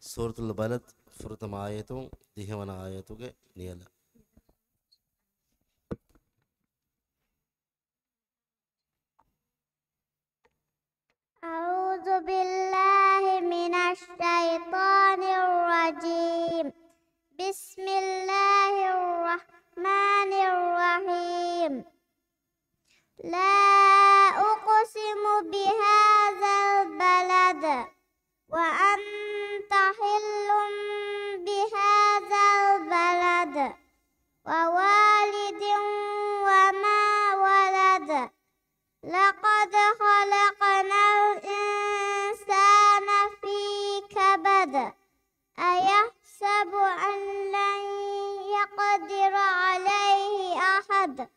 سورة البلد فرتم آياتو ديه وانا آياتو کے نيلا أعوذ بالله من الشيطان الرجيم بسم الله الرحمن الرحيم لا أقسم بهذا البلد وأنت حل بهذا البلد ووالد وما ولد لقد خلقنا الإنسان في كبد أيحسب أن لن يقدر عليه لبد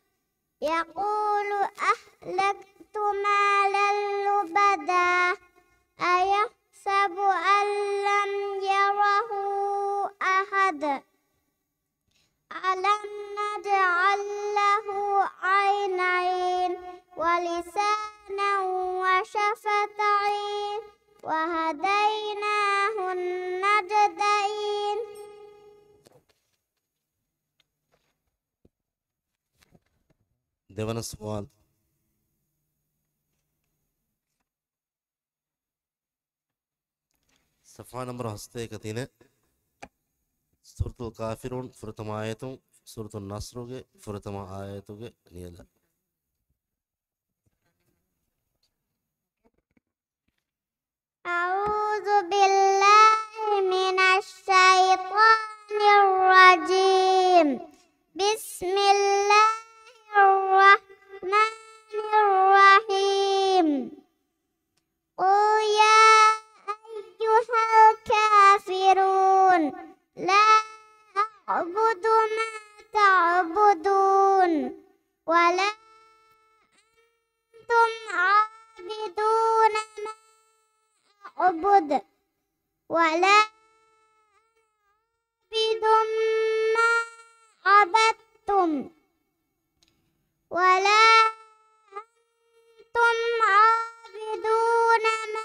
يقول أهلكت مالا لبدا أيحسب أن لم يره أحد ألم نجعل له عينين ولسانا وشفتين وهديناه النجدين දෙවන සුවාල් සෆා නම්බර 71 තියෙන සූරතුල් කාෆිරුන් ෆුරතම ආයතුන් සූරතුන් නස්රුගේ ෆුරතම ආයතුගේ නියල أعوذ بالله من الشيطان الرجيم بسم الله الرحمن الرحيم قل يا أيها الكافرون لا أعبد ما تعبدون ولا أنتم عابدون ما أعبد ولا عابد ما عبدتم ولا أنتم عابدون ما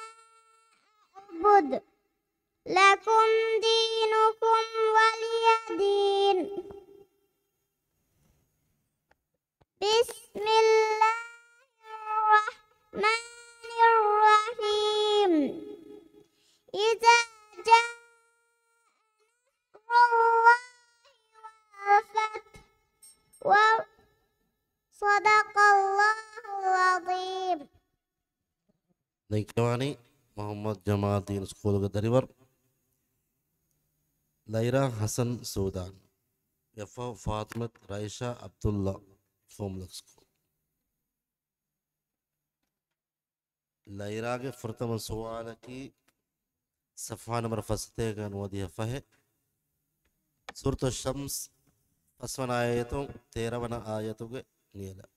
أعبد لكم دينكم ولي دين بسم الله الرحمن الرحيم إذا جاء نصر الله والفتح وصدق الله العظيم दैक्यवानी मोहम्मद जमालुद्दीन स्कूल के दरिवर लैरा हसन सूदान यफा फातिमत राइशा अब्दुल्ला फोमलक स्कूल लैरा के फुरतम सवाल की सफ़ा नंबर फसते का अनुवादिया फहे सूरत शम्स फसवन आयतों 13 आयतों के नियला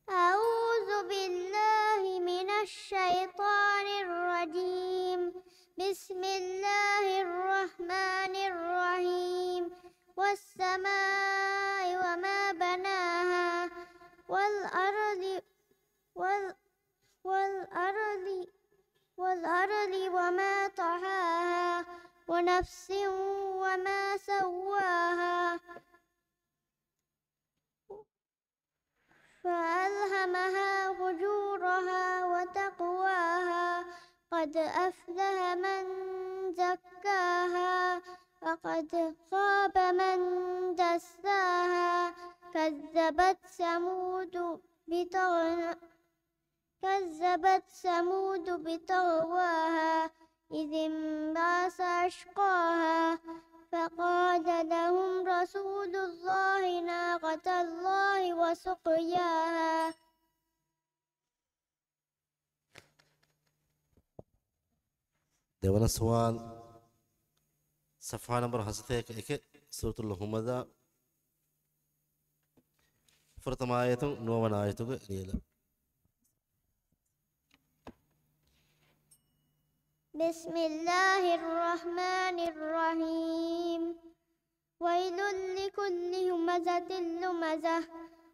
أعوذ بالله من الشيطان الرجيم بسم الله الرحمن الرحيم والسماء وما بناها والأرض والأرض وما طحاها ونفس وما سواها فألهمها فجورها وتقواها قد أفلح من زكاها وقد خاب من دساها كذبت ثمود بطغواها إذ انبعث أشقاها فقال لهم رسول الله ناقة الله وسقياها දෙවන සවාල් සෆා නම්බර 71 සූරතුල් හුමදා ප්‍රථම ආයතන 9 ආයතක නියල بسم الله الرحمن الرحيم ويل لكل همزة لمزة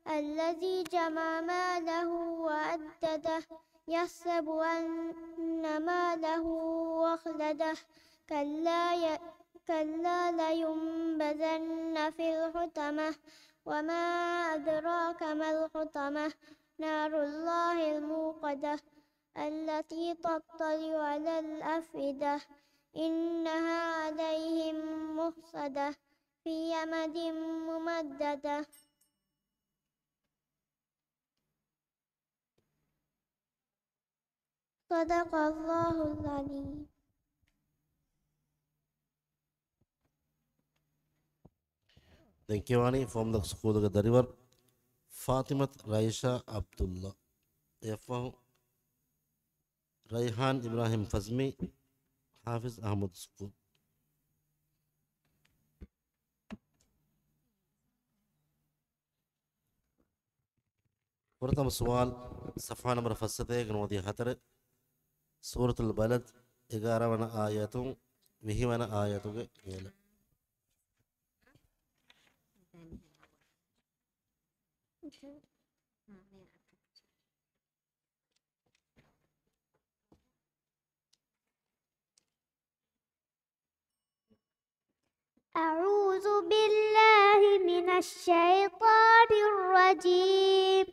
الذي جمع ماله وعدده يحسب أن ماله أخلده كلا لينبذن في الحطمة وما أدراك ما الحطمة نار الله الموقدة التي تطلع على الأفئدة إنها عليهم مؤصدة في يمد ممددة صدق الله العليم दैक्यवानी फोमलक स्कूल के दरिवर फातिमत राइशा अब्दुल्ला यफा रैहान इब्राहिम फज़मी حافظ أحمد سكون. ورقم سؤال صفحة نمبر فستة كنودي خطر سورة البلد 11 ونا آياتهم وهي ونا آياتهم يلا. أعوذ بالله من الشيطان الرجيم.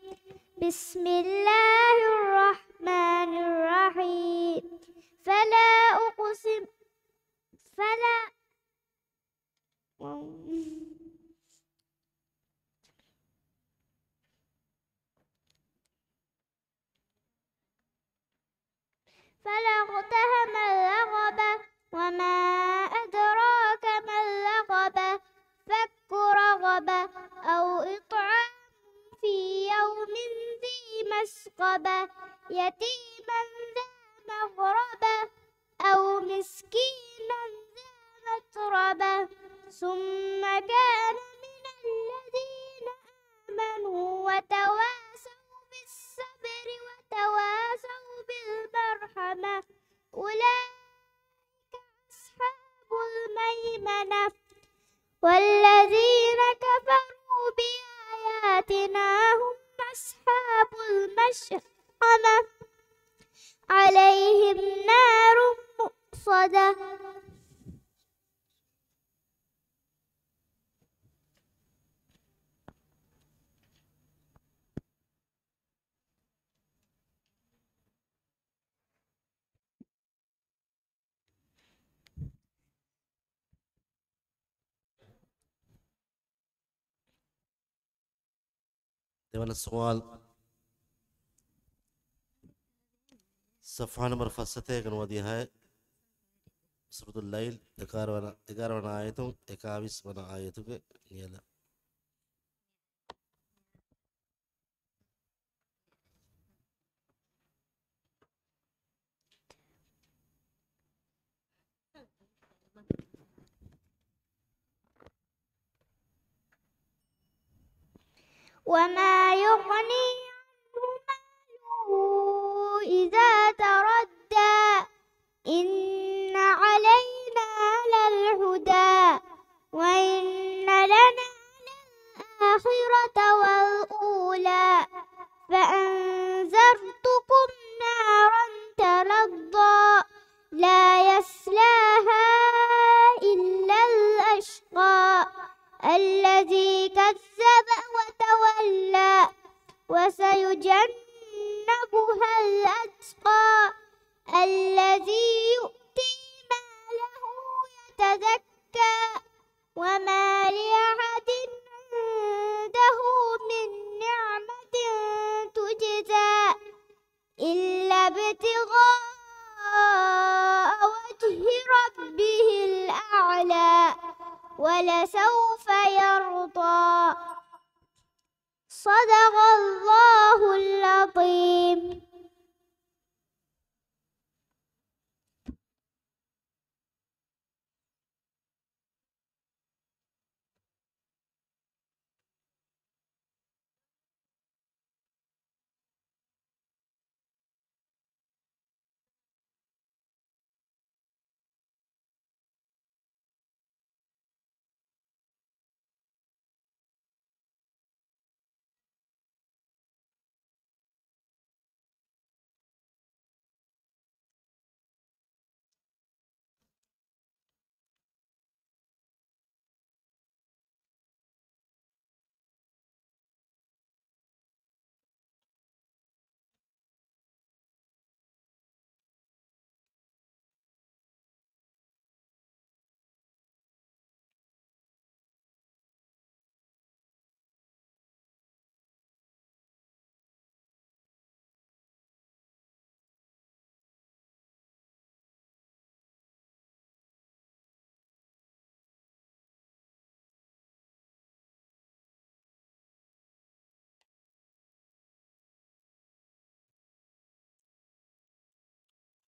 بسم الله الرحمن الرحيم. فلا أقسم فلا فلا اقتحم العقبة وما أدراك ما العقبة فك رقبة أو إطعام في يوم ذي مسقبة يتيما ذا مغربة أو مسكينا ذا متربة ثم كان من الذين آمنوا وتواصوا بالصبر وتواصوا بالمرحمة أولئك أصحاب الميمنة. والذين كفروا بآياتنا هم أصحاب المشأمة عليهم نار مؤصدة. ده السؤال صفحة نمبر فستة كنودي هاي سورة الليل 11 ونا آياتهم 21 ونا آياتهم يلا. وما يغني عنه ماله إذا تردى إن علينا للهدى وإن لنا للآخرة والأولى فأنذرتكم نارا تلظى لا يصلاها إلا الأشقى الذي كذب وتولى وسيجنبها الأتقى الذي يؤتي ماله يتزكى وما لأحد عنده من نعمة تجزى إلا ابتغاء وجه ربه الأعلى ولسوف يرضى. صدق الله العظيم.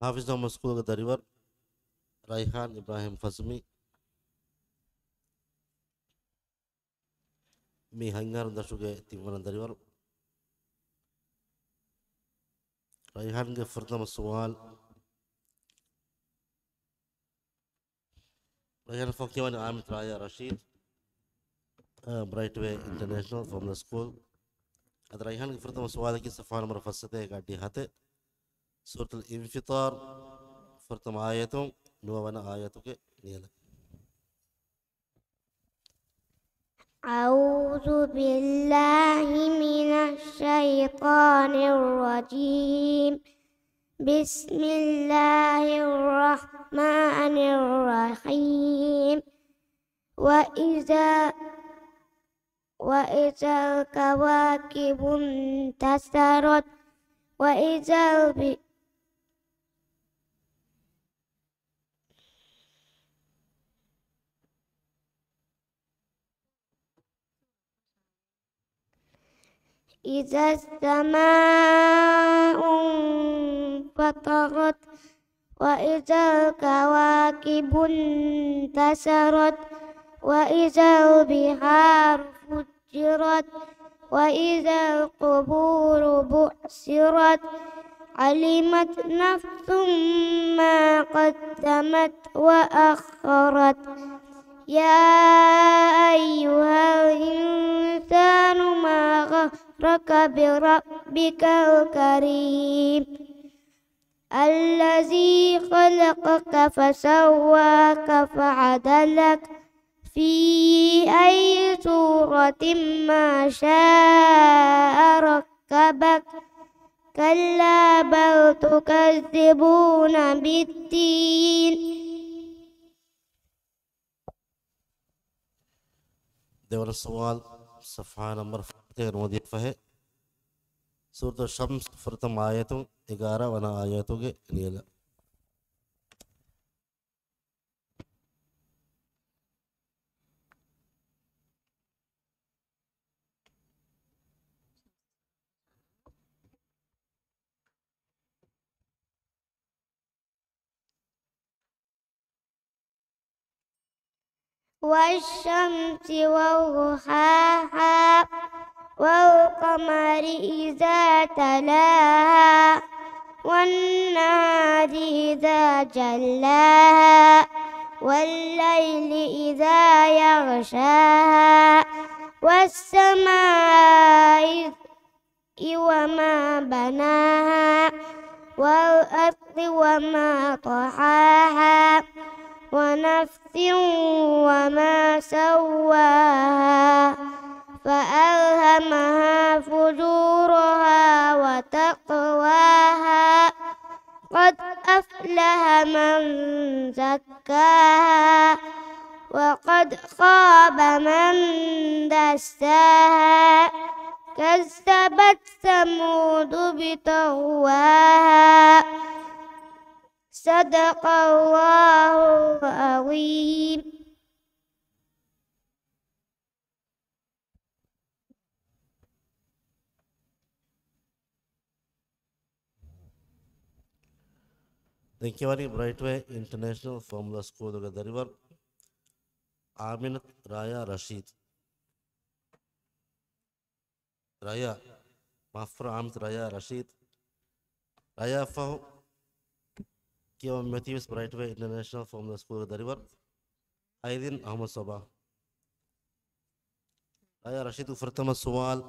حافظ محمد سكون دريور Raihan Ibrahim Fazmi mi hangar dashuge timuran dariwar Raihan ge furtama sual Raihan Fokiwan Amit Raya Rashid Brightway International from the school ad Raihan ge furtama sual ki safa number fasate gadi hate Surat al-Infitar furtama ayatum nuwana ayatuke niyala أعوذ بالله من الشيطان الرجيم بسم الله الرحمن الرحيم وإذا الكواكب انتثرت إذا السماء انفطرت وإذا الكواكب انتثرت وإذا البحار فجرت وإذا القبور بعثرت علمت نفس ما قدمت وأخرت يا أيها الإنسان ما غرك بربك الكريم الذي خلقك فسواك فعدلك في أي صورة ما شاء ركبك كلا بل تكذبون بالدين देवर सवाल सफ़ा नंबर 2 है सूरत शम्स फरतम आयतों 11 वना आयतों के नियला والشمس وضحاها والقمر إذا تلاها والنهار إذا جلاها والليل إذا يغشاها والسماء وما بناها والأرض وما طحاها ونفس وما سواها فألهمها فجورها وتقواها قد أفلح من زكاها وقد خاب من دساها كذبت ثمود بطغواها صدق الله العظيم Denkiwari Brightway International Formula School of the River Aminat Raya Rashid Raya Mafra Amit Raya Rashid Raya Fahu Kiwa Matthews Brightway International Formula School of the River Aydin Ahmad Sabah Raya Rashid Ufratama Suwal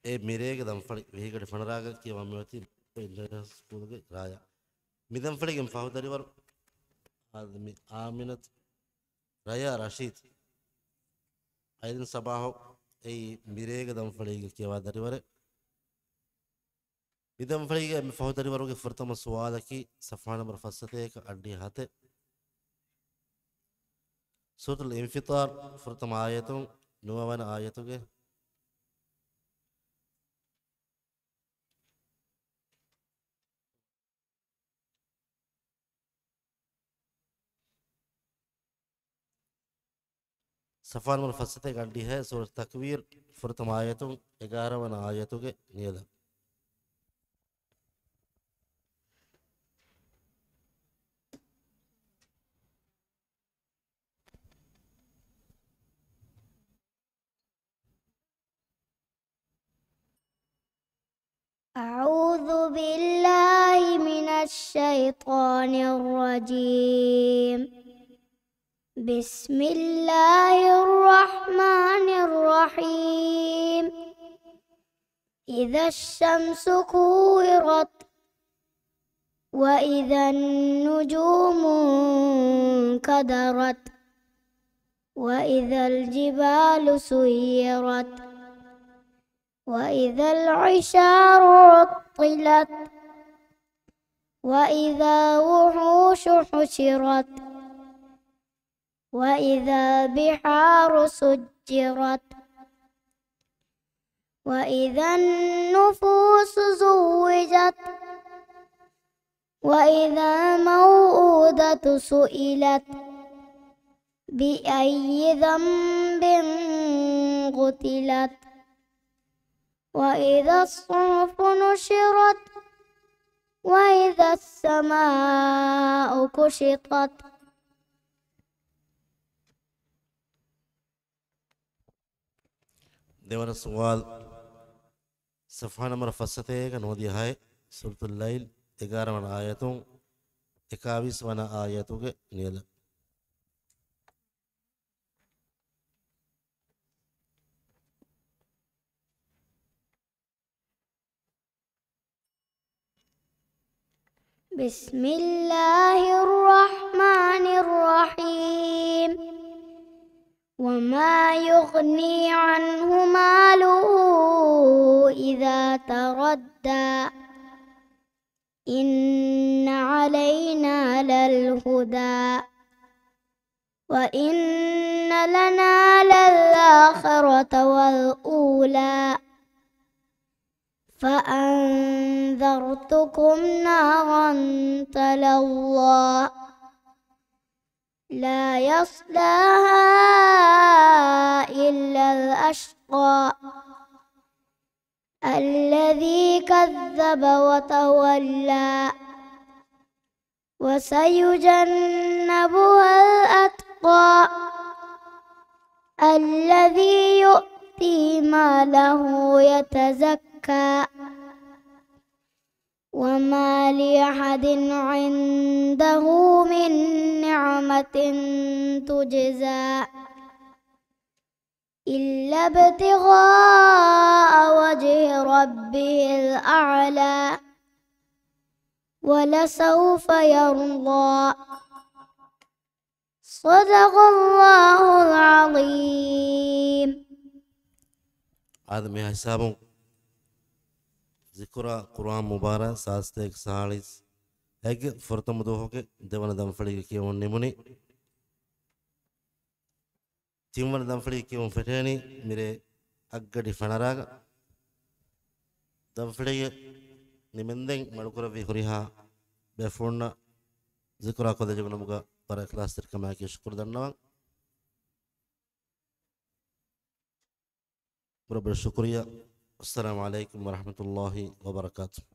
ए मेरे के दम फड़ वही कड़े फणराग की वामती international school के राया मिदम फड़े के फाउदरी वर आदमी आमिनत राया रशीद आयदन सबाहो ए मेरे के दम फड़े के वादरी वर मिदम फड़े के फाउदरी वर के फरतम सवाल की सफा नंबर फसते एक अड्डी हाथे सूरत al-Infitar फरतम आयतों नुवावन आयतों के सफ़ा नंबर फसते गाड़ी है सूरत तकवीर फुरतम आयतों 11 वन आयतों के नियला الشيطان الرجيم. بسم الله الرحمن الرحيم. إذا الشمس كورت وإذا النجوم انكدرت وإذا الجبال سيرت وإذا العشار عطلت وإذا وحوش حشرت وإذا بحار سجرت وإذا النفوس زوجت وإذا الموءودة سئلت بأي ذنب قتلت وإذا الصحف نشرت وإذا السماء كشطت. देवर सवाल सफ़ा नंबर फसते का नोदी है सूरतुल लैल 11 वन आयतों 21 वन आयतों के नियल بسم الله الرحمن الرحيم. وما يغني عنه ماله إذا تردى إن علينا للهدى وإن لنا للآخرة والأولى فأنذرتكم نارا تلظى لا يصلاها إلا الأشقى الذي كذب وتولى وسيجنبها الأتقى الذي يؤتي ماله يتزكى وما لأحد عنده من نعمة تجزى إلا ابتغاء وجه ربه الأعلى ولسوف يرضى. صدق الله العظيم. आदमी हिसाबों ذكرى قرآن مبارك ساستك سالس هيك فرتم دوه के देवन दमफड़ी के उन निमुनी तीमन दमफड़ी के उन फटेनी मेरे अगड़ी फनराग दमफड़ी निमंदें मड़कुरा विखुरिहा बेफुरना ذكرى को दे जगन मुगा पर इखलास तरकमा के शुक्र धन्यवाद बराबर शुक्रिया। अस्सलामु अलैकुम वरहमतुल्लाहि वबरकातुहू।